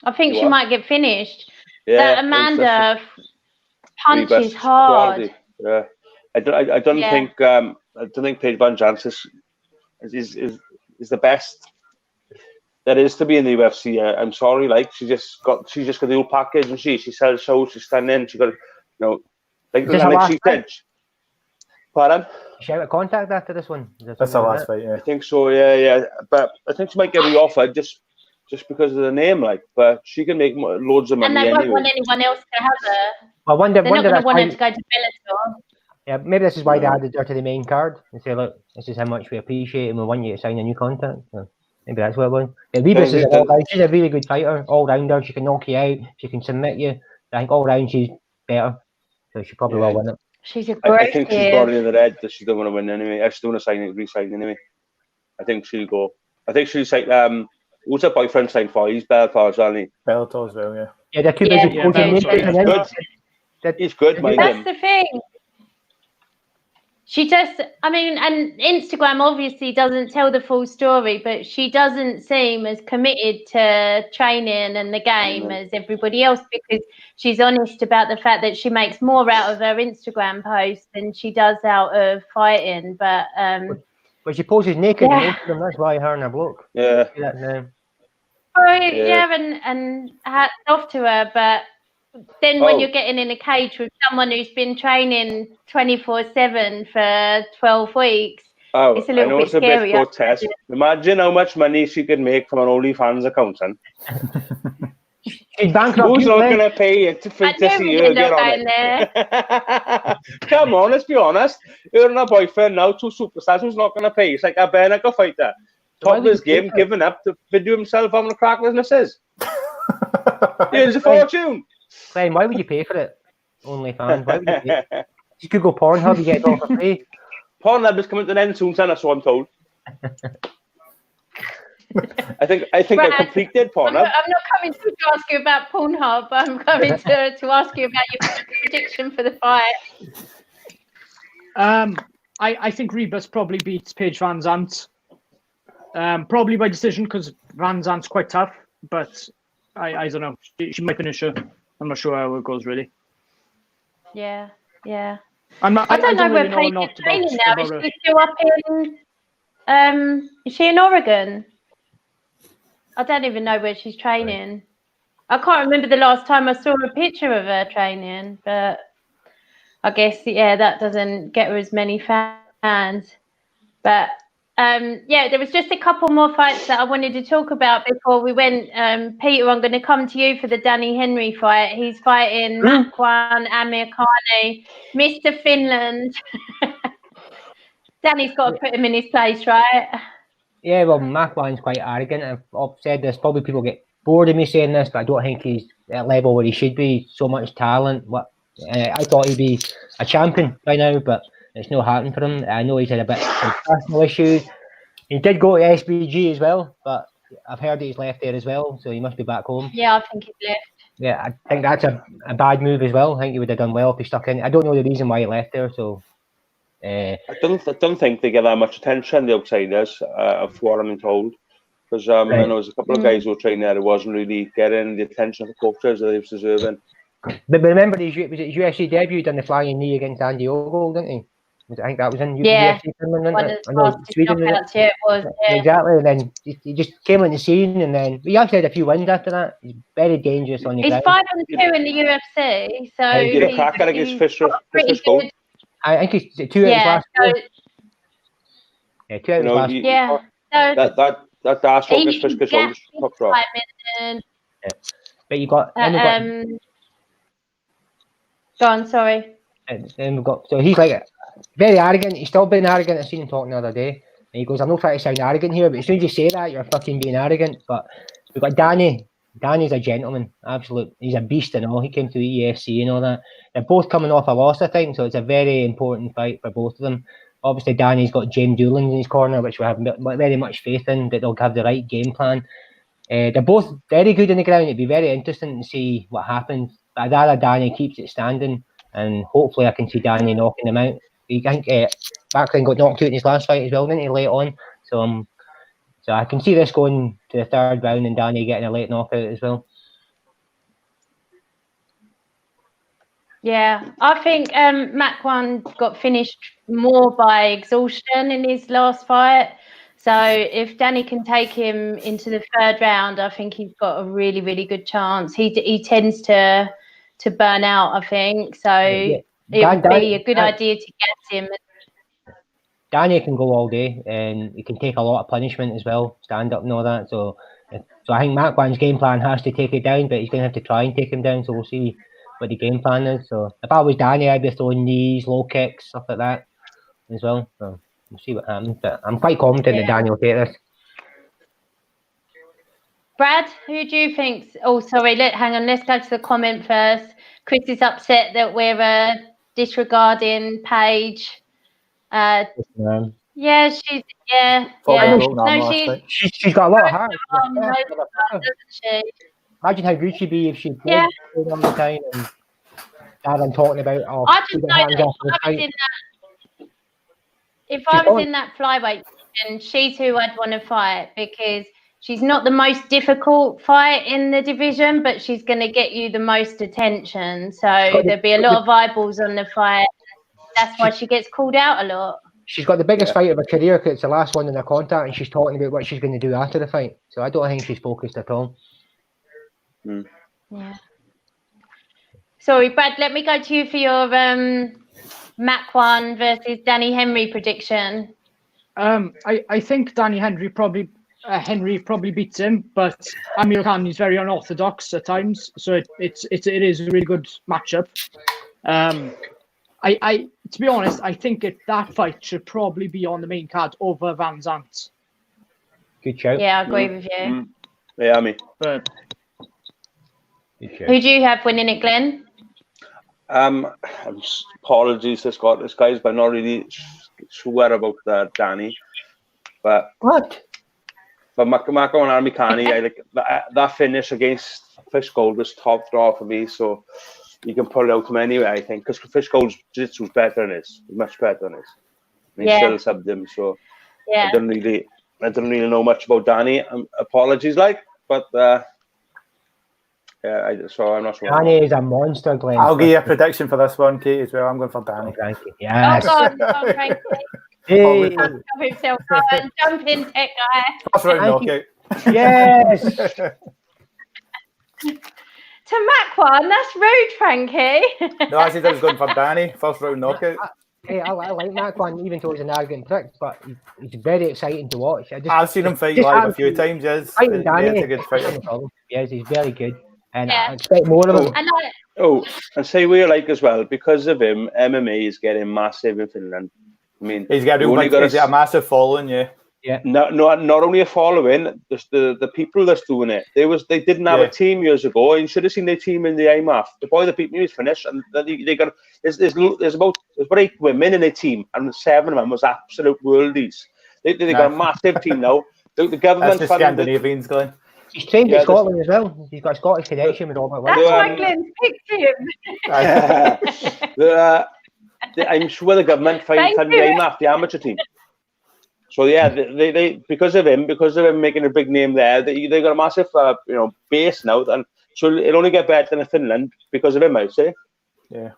I think she might get finished. Yeah, that Amanda punches hard. Quality. Yeah, I don't think Paige Van Zant is the best there is to be in the UFC. I'm sorry, like she just got the whole package, and she sells shows, she's standing, she got like she said. Pardon? She out of contact after this one. That's the last fight, yeah. I think so, yeah. But I think she might get re-offered just because of the name, like. But she can make loads of money anyway. And they won't want anyone else to have her. Well, They're not going to want her to go to Bellator. Yeah, maybe this is why they added her to the main card and say, look, this is how much we appreciate and we want you to sign a new contract. So maybe that's what it was. Rebus she's a really good fighter, all-rounder. She can knock you out. She can submit you. I think all-round she's better. So she probably will win it. She's aggressive. I think she's got it in the red that she don't want to win anyway. I still want to re-sign anyway. I think she'll go. I think she'll sign. Who's her boyfriend signed for? He's Bellator, isn't he? Bellator as well, yeah. Yeah, they're too busy coaching. He's good, mind That's him. the thing. She just, I mean, and Instagram obviously doesn't tell the full story, but she doesn't seem as committed to training and the game as everybody else, because she's honest about the fact that she makes more out of her Instagram posts than she does out of fighting. But she poses naked in most of them. That's why her and her bloke. Yeah. And hats off to her, but then when you're getting in a cage with someone who's been training 24/7 for 12 weeks, it's a little bit scary. Imagine how much money she could make from an OnlyFans account, son. Who's not going to pay to see her get on it? Come on, let's be honest. You're and her boyfriend now, two superstars. Who's not going to pay? It's like a bare knuckle fighter. Top of his game, giving up to video himself having a crack with missus. Here's a fortune. Glenn, why would you pay for it? OnlyFans, why would you pay? You could go Pornhub, you get it all for free. Pornhub is coming to an end soon, son, so I'm told. I think I completed Pornhub. I'm not coming to ask you about Pornhub. I'm coming to ask you about your prediction for the fight. I think Rebus probably beats Paige Van Zant. Probably by decision, because Van Zant's quite tough, but I don't know. She might finish her. I'm not sure how it goes, really. Yeah. I don't know where Paige is training now. Is she still up in? Is she in Oregon? I don't even know where she's training. I can't remember the last time I saw a picture of her training, but I guess that doesn't get her as many fans. But there was just a couple more fights that I wanted to talk about before we went. Peter, I'm going to come to you for the Danny Henry fight. He's fighting Makwan Amirkhani, Mr. Finland. Danny's got to put him in his place, right? Yeah, well, Makwan's quite arrogant. I've said this. Probably people get bored of me saying this, but I don't think he's at a level where he should be. So much talent. I thought he'd be a champion by now, but it's not happening for him. I know he's had a bit of personal issues. He did go to SBG as well, but I've heard that he's left there as well, so he must be back home. Yeah, I think he's left. Yeah, I think that's a bad move as well. I think he would have done well if he stuck in. I don't know the reason why he left there, so... I don't think they get that much attention, the outsiders, of what I'm told. Because I know there's a couple of guys who were training there who wasn't really getting the attention of the coaches that he was deserving. But remember, his UFC debut done the flying knee against Andy Ogle, didn't he? I think that was in UFC Finland, Sweden. It was. Yeah. Exactly, and then he just came on the scene, and then he actually had a few wins after that. He's very dangerous on the ground. He's 5-2 in the UFC, so he did a cracker against Fisher Gold. I think he's 2 out of his last 4. Yeah, 2 out of his last 4. Yeah. That dash against Fisher Gold was top draw. But you got... Go on, sorry. And then we've got... So he's like... Very arrogant. He's still being arrogant. I seen him talking the other day. And he goes, I'm not trying to sound arrogant here, but as soon as you say that, you're fucking being arrogant. But we've got Danny. Danny's a gentleman. Absolute. He's a beast and all. He came to the ESC and all that. They're both coming off a loss, I think, so it's a very important fight for both of them. Obviously, Danny's got James Doolan in his corner, which we have very much faith in, that they'll have the right game plan. They're both very good on the ground. It'd be very interesting to see what happens. But I'd rather Danny keeps it standing, and hopefully I can see Danny knocking him out. I think Backlund got knocked out in his last fight as well, didn't he, late on? So I can see this going to the third round and Danny getting a late knockout as well. Yeah, I think Makwan got finished more by exhaustion in his last fight. So if Danny can take him into the third round, I think he's got a really, really good chance. He tends to burn out, I think. So it would be a good idea to get him. Danny can go all day, and he can take a lot of punishment as well, stand up and all that. So I think Makwan's game plan has to take it down, but he's going to have to try and take him down. So we'll see what the game plan is. So if I was Danny, I'd be throwing knees, low kicks, stuff like that as well. So we'll see what happens. But I'm quite confident that Danny will take this. Brad, who do you think? Oh, sorry. Hang on. Let's go to the comment first. Chris is upset that we're disregarding Paige. Yeah, she's she's got a lot of heart. Doesn't she? Imagine how good she'd be if she played all the time and Darren talking about. I just know that if I was in that flyweight division, she's who I'd want to fight, because she's not the most difficult fight in the division, but she's going to get you the most attention. So there'll be a lot of eyeballs on the fight. That's why she gets called out a lot. She's got the biggest fight of her career because it's the last one in her contract, and she's talking about what she's going to do after the fight. So I don't think she's focused at all. Yeah. Sorry, Brad, let me go to you for your Makwan versus Danny Henry prediction. I think Danny Henry probably beats him, but Amir Khan is very unorthodox at times, so it is a really good matchup. To be honest, I think that fight should probably be on the main card over Van Zandt. Good shout. Yeah, I agree with you. Yeah, me. But who do you have winning it, Glenn? Apologies to Scottish guys, but I'm not really sure about Danny. But what? But Mako and Amikani, I like that finish against Fish Gold was top draw for me. So you can pull it out from anywhere, I think, because Fish Gold's jiu-jitsu is better than his, much better than his. And he still subbed him, so I don't really know much about Danny. Apologies, but so I'm not sure. Danny is a monster, Glenn. I'll give you a prediction for this one, Kate, as well. I'm going for Danny. Yes. Oh, God, Frankie. Hey. Himself on. Jump in, tech guy. First round knockout. Yes. To Makwan, that's rude, Frankie. No, I said I was going for Danny. First round knockout. Hey, I like Makwan, even though he's an arrogant prick, but he's very exciting to watch. I've seen him fight live a few times, yes. Fighting Danny, he's a good fighter. Yes, he's very good. And I expect more of him. And say we're like as well, because of him, MMA is getting massive in Finland. I mean, he's got a massive following, Yeah. Not only a following, just the people that's doing it. They didn't have a team years ago, and you should have seen their team in the IMAF. The boy that beat me was finished, and they got there's about 8 women in their team, and 7 of them was absolute worldies. They got a massive team now. The government. That's the Scandinavians, Glenn. He's trained in Scotland as well. He's got a Scottish connection with all my That's why Glenn's picked him. I'm sure the government funded the IMAF, the amateur team. So they because of him making a big name there, they got a massive base now, and so it'll only get better than Finland because of him, I'd say. Yeah.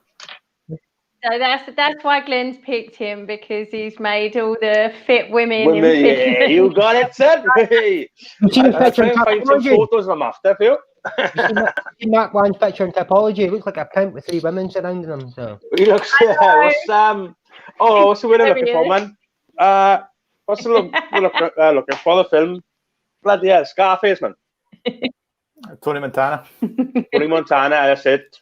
So that's why Glenn's picked him, because he's made all the fit women in Finland. Yeah, you got it, son. Hey, you seen the picture in find some photos of him after, Phil. You seen that one picture in Typology? It looks like a pimp with 3 women surrounding him. So he looks. What's the winner looking for, man? What's the looking for the film? Bloody hell, Scarface, man. Tony Montana. Tony Montana, that's it.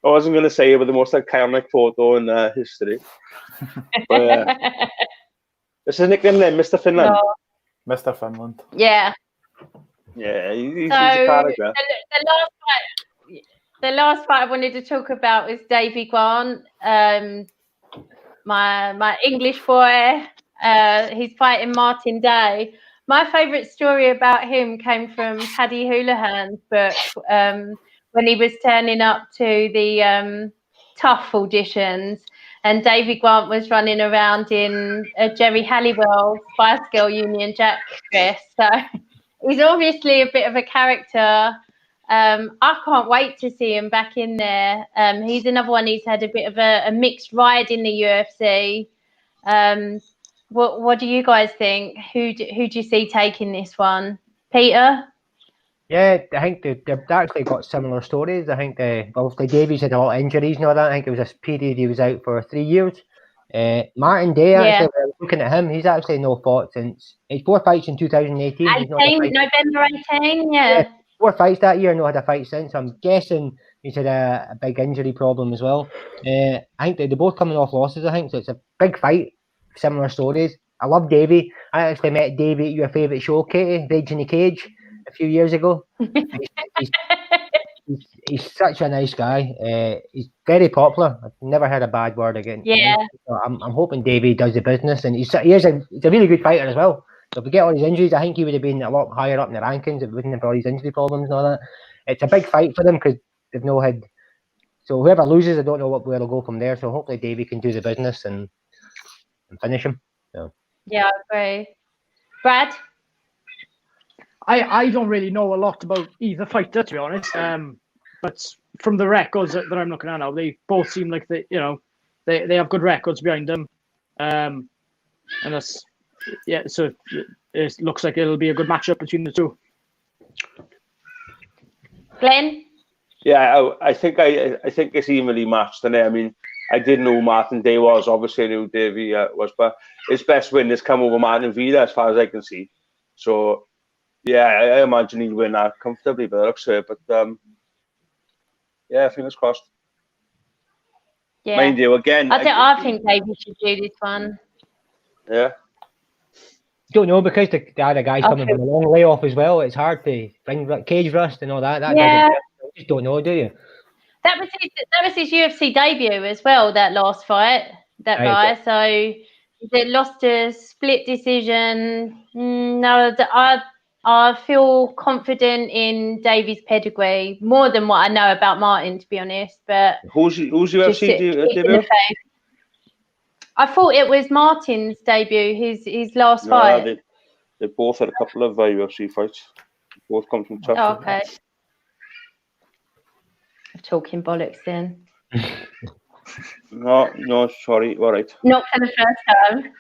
I wasn't going to say it was the most iconic photo in history. But, this is nickname then, Mr. Finland. No. Mr. Finland. Yeah. Yeah, he's a character. The last fight I wanted to talk about was Davey Grant, my English boy. He's fighting Martin Day. My favourite story about him came from Paddy Houlihan's book, when he was turning up to the tough auditions, and Davey Grant was running around in a Jerry Halliwell Spice Girl Union Jack dress. So he's obviously a bit of a character. I can't wait to see him back in there. He's another one who's had a bit of a mixed ride in the UFC. What do you guys think? Who do you see taking this one? Peter? Yeah, I think they've actually got similar stories. I think obviously Davies had a lot of injuries and all that. I think it was this period he was out for 3 years. Martin Day, actually, when I was looking at him, he's actually no fought since his 4 fights in 2018. November 18, yeah. 4 fights that year, no had a fight since. I'm guessing he's had a big injury problem as well. I think they're both coming off losses, I think, so it's a big fight, similar stories. I love Davey. I actually met Davey at your favourite show, Katie, Rage in the Cage, a few years ago. He's such a nice guy. He's very popular. I've never heard a bad word against him. So I'm hoping Davey does the business, and he's a really good fighter as well. So if we get all these injuries, I think he would have been a lot higher up in the rankings if it wasn't for all these injury problems and all that. It's a big fight for them because they've no had. So whoever loses, I don't know where they'll go from there. So hopefully Davey can do the business and finish him. So. Yeah, I agree. Brad? I don't really know a lot about either fighter, to be honest. But from the records that I'm looking at now, they both seem like they have good records behind them. And that's so it looks like it'll be a good matchup between the two. Glenn? Yeah, I think it's evenly matched. And I mean, I didn't know who Martin Day was. Obviously, I knew who Davey was, but his best win has come over Martin Vida, as far as I can see. So, yeah, I imagine he'll win that comfortably, but it looks it. But yeah, fingers crossed. Yeah. Mind you, again, I think Davey should do this one. Yeah. Don't know, because the other guy's coming from a long layoff as well. It's hard to bring cage rust and all that. Yeah. You just don't know, do you? That was his UFC debut as well. That last fight, that guy. So they lost a split decision. No, I feel confident in Davey's pedigree more than what I know about Martin, to be honest. But who's UFC debut? I thought it was Martin's debut, his last fight. They both had a couple of UFC fights. Both come from tough. Oh, okay. I'm talking bollocks then. No, sorry, all right. Not for the first time.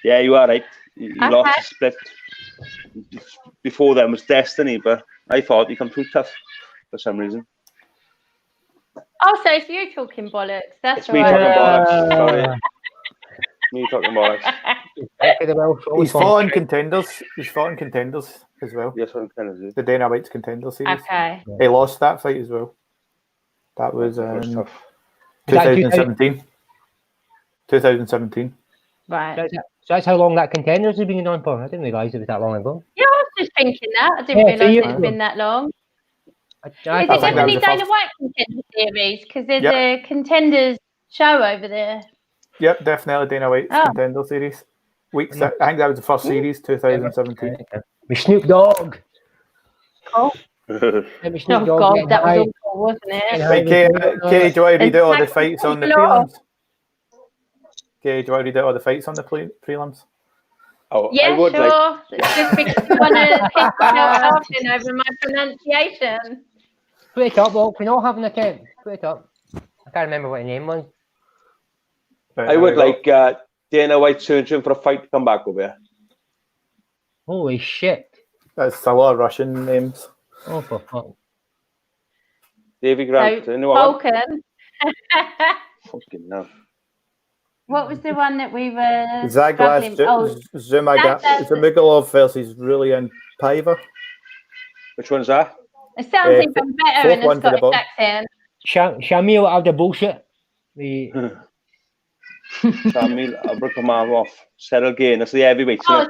Yeah, you are right. He lost a split. Before then was Destiny, but I thought he come too tough for some reason. Oh, so it's you talking bollocks. That's it's me talking bollocks. Sorry. Me talking bollocks. He's fought in contenders. He's fought in contenders as well. Yes, on contenders. The Dana White's contender series. Okay. He lost that fight as well. That was 2017. 2017. Right. So that's how long that contenders has been going on for. I didn't realise it was that long ago. Yeah, I was just thinking that. I didn't realise it had been that long. Is it definitely Dana White contender series? Because there's a contenders show over there. Yep, definitely Dana White's contender series. I think that was the first series, 2017. With Snoop Dogg. Oh. God, that was awful, wasn't it? Right, Katie, do you want to read out all the fights on the prelims? Katie, do you want to read out all the fights on the prelims? Oh, yeah, I would sure. Just because you want to pick yourself over my pronunciation. Put it up, Bob. We're not having a count. Put it up. I can't remember what the name was. I would like Dana White searching for a fight to come back over here. Holy shit. That's a lot of Russian names. Oh, for fuck. Davy Grant. So, Vulcan. Fucking no. What was the one that we were Zaglas Zumagulov versus Rulian Paiva. Which one's that? It sounds even better in a Scottish accent. Shamil out the bullshit. Shamil Abrakamov. Cyril Gain. That's the heavyweight. Oh,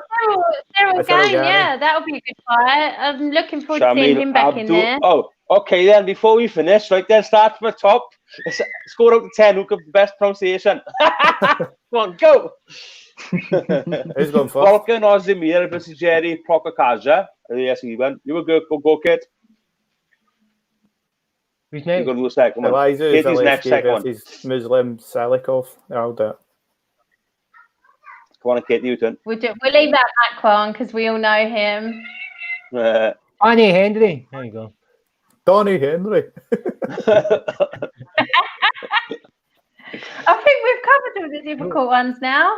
Cyril Gain, yeah. That'll be a good fight. I'm looking forward to seeing him back in there. Oh, okay then. Before we finish, right then, start from the top. Let's score out to 10. Who got the best pronunciation? Come on, go. Who's going first? Volkan Ozdemir versus Jerry Prokokaja. Yes, he went. You were good. Go, kid. Who's next? You're going to do the second one. Katie's next second one. Muslim Salikov. I'll do it. Come on, Katie, you turn. We'll leave that back one because we all know him. Donnie Henry. There you go. Donnie Henry. I think we've covered all the difficult ones now.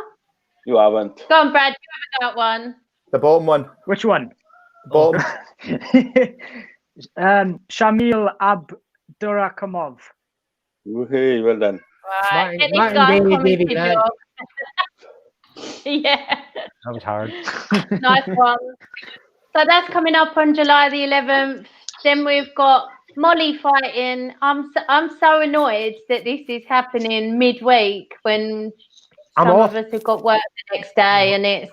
You haven't. Go on, Brad. You haven't got one. The bottom one. Which one? Bottom. Shamil Abdurakhimov. Hey, well done. Right. Get this Martin guy Daly, commented David Grant. job. Yeah. That was hard. Nice one. So that's coming up on July the 11th. Then we've got Molly fighting. I'm so annoyed that this is happening midweek when some of us have got work the next day, and it's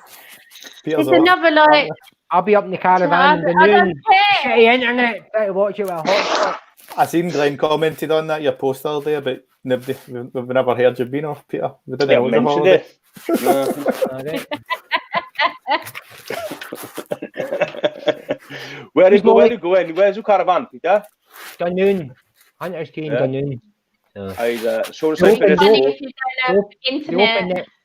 another like. I'll be up in the caravan in the noon. Shitty internet. Try to watch it with a hotspot. I seen Glenn commented on that your post all day about nobody. We've never heard you've been off, Peter. We didn't know it was a holiday. Where are you going? Where's your caravan, Peter? Dunoon. Hunter's Keen, Dunoon.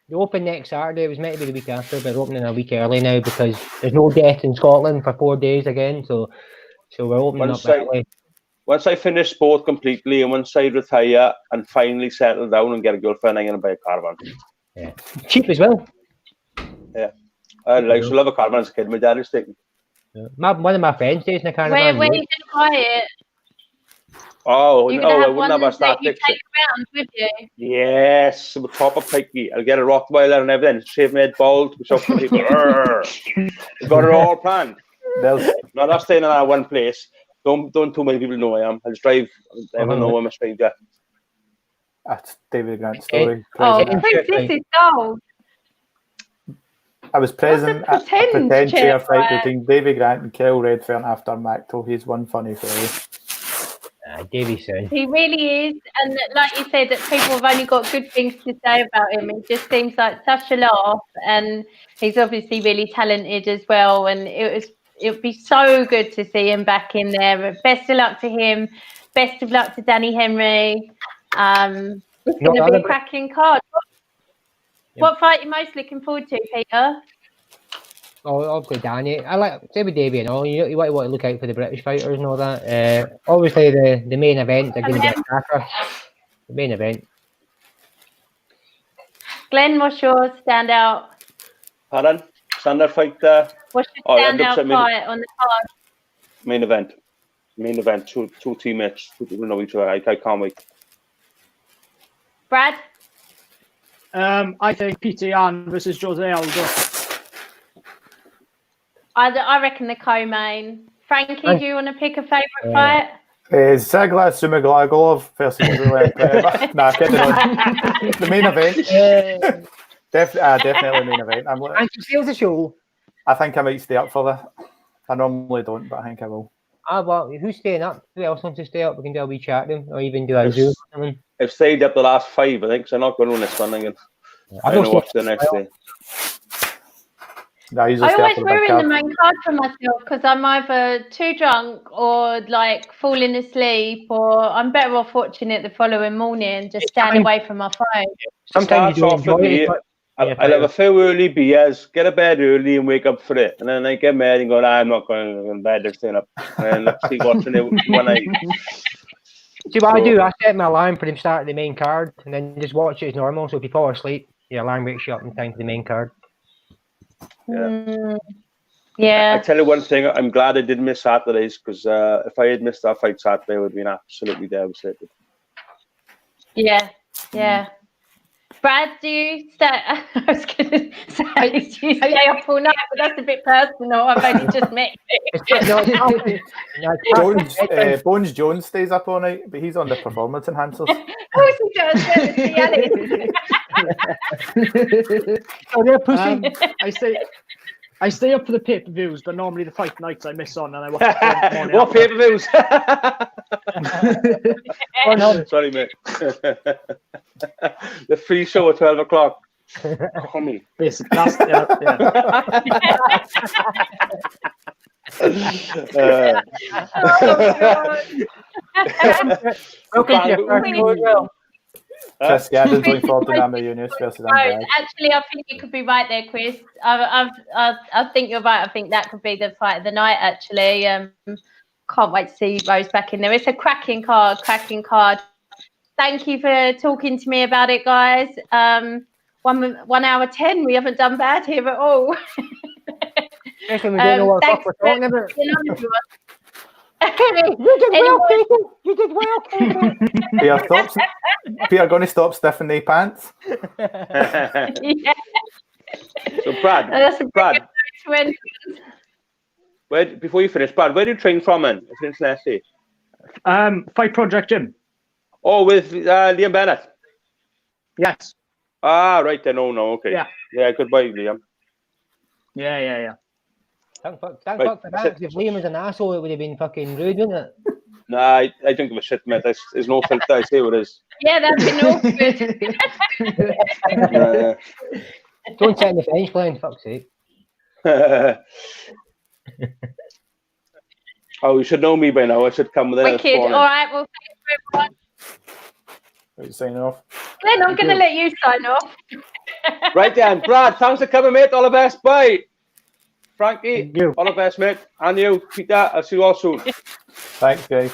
They open next Saturday. It was meant to be the week after, but they're opening a week early now because there's no death in Scotland for 4 days again. So we're opening up early. Once I finish sport completely and once I retire and finally settle down and get a girlfriend, I'm going to buy a caravan. Yeah. Cheap as well. Yeah. I used to love a caravan as a kid. My dad used to take me. Yeah. One of my friends stays in a caravan. Where are you going to buy it? Oh, I wouldn't have a start you take around with you? Yes, I'm a proper pikey. I'll get a Rottweiler and everything. Shave my head bald. We've got it all planned. Not us staying in that one place. Don't too many people know I am. I'll just drive. Everyone know I'm a stranger. That's David Grant's story. Oh, this is gold. I was present at a pretend chair fight between Davy Grant and Kel Redfern after Macto. He's one funny fellow. Davy soon. He really is, and like you said, that people have only got good things to say about him. It just seems like such a laugh, and he's obviously really talented as well. And it would be so good to see him back in there. Best of luck to him. Best of luck to Danny Henry. It's going to be a cracking card. What fight are you most looking forward to, Peter? Oh, obviously Danny. I like same with Davey and all. You want to look out for the British fighters and all that. Obviously the main event are going to be a cracker. The main event. Glenn, what's your standout? Pardon? Standout fight there. What's your standout fight on the card? Main event. Two teammates. Two people know each other. I can't wait. Brad? I think Peter Yan versus Jose Aldo. I reckon the co-main. Frankie, do you want to pick a favourite fight? Zagla Sumaglagolov versus Nah, kidding on. The main event. Definitely main event. And to steal the show. I think I might stay up for that. I normally don't, but I think I will. Well, who's staying up? Who else wants to stay up? We can do a wee chat to them, or even do a Zoom. I've stayed up the last 5, I think, so I'm not going on this one again. I don't know what's the next day. I always ruin the main card for myself because I'm either too drunk or like falling asleep, or I'm better off watching it the following morning, just stand away from my phone. Sometimes you enjoy it. I'll have a few early beers, get to bed early and wake up for it. And then I get mad and go, I'm not going to bed, they're staying up. And let's see watching it when I... See what I do? I set my alarm for the start of the main card and then just watch it as normal. So if you fall asleep, your alarm wakes you up in time for the main card. Yeah. I tell you one thing, I'm glad I didn't miss Saturdays because if I had missed that fight Saturday, I would have been absolutely devastated. Yeah. Brad, do you stay? I was going to say, do you stay up all night? But that's a bit personal. I've only just met you. Bones Jones stays up all night, but he's on the performance enhancers. Of course he does. Oh, they're pushing. I stay up for the pay-per-views, but normally the fight nights I miss on and I watch the morning. What pay-per-views? Oh, no. Sorry, mate. The free show at 12 o'clock. Homie. Basically, Chris Gavin's looking forward to namajunas versus Andrade. Actually, I think you could be right there, Chris. I think you're right. I think that could be the fight of the night, actually. Can't wait to see you both back in there. It's a cracking card. Thank you for talking to me about it, guys. 1 hour 10. We haven't done bad here at all. Especially when we don't know what the fuck we're talking about. You did well, Casey. Peter going to stop stiffing the pants. Yeah. So Brad, before you finish, Brad, where do you train from, man? Internationally. Fight Project Gym. Oh, with Liam Bennett. Yes. Ah, right then. Oh no, okay. Yeah. Goodbye, Liam. Yeah. Thank fuck for that. If Liam was an asshole, it would have been fucking rude, wouldn't it? Nah, I don't give a shit, mate. There's no filter. I say what it is. Yeah, that'd be awkward. Don't sit in the French playing, fuck's sake. Oh, you should know me by now. I should come with it. Wicked. All right, well, thanks for everyone. Are you signing off? Glenn, I'm going to let you sign off. Right then, Brad, thanks for coming, mate. All the best. Bye. Frankie, all the best, mate. And you, Peter. I'll see you all soon. Thanks, guys.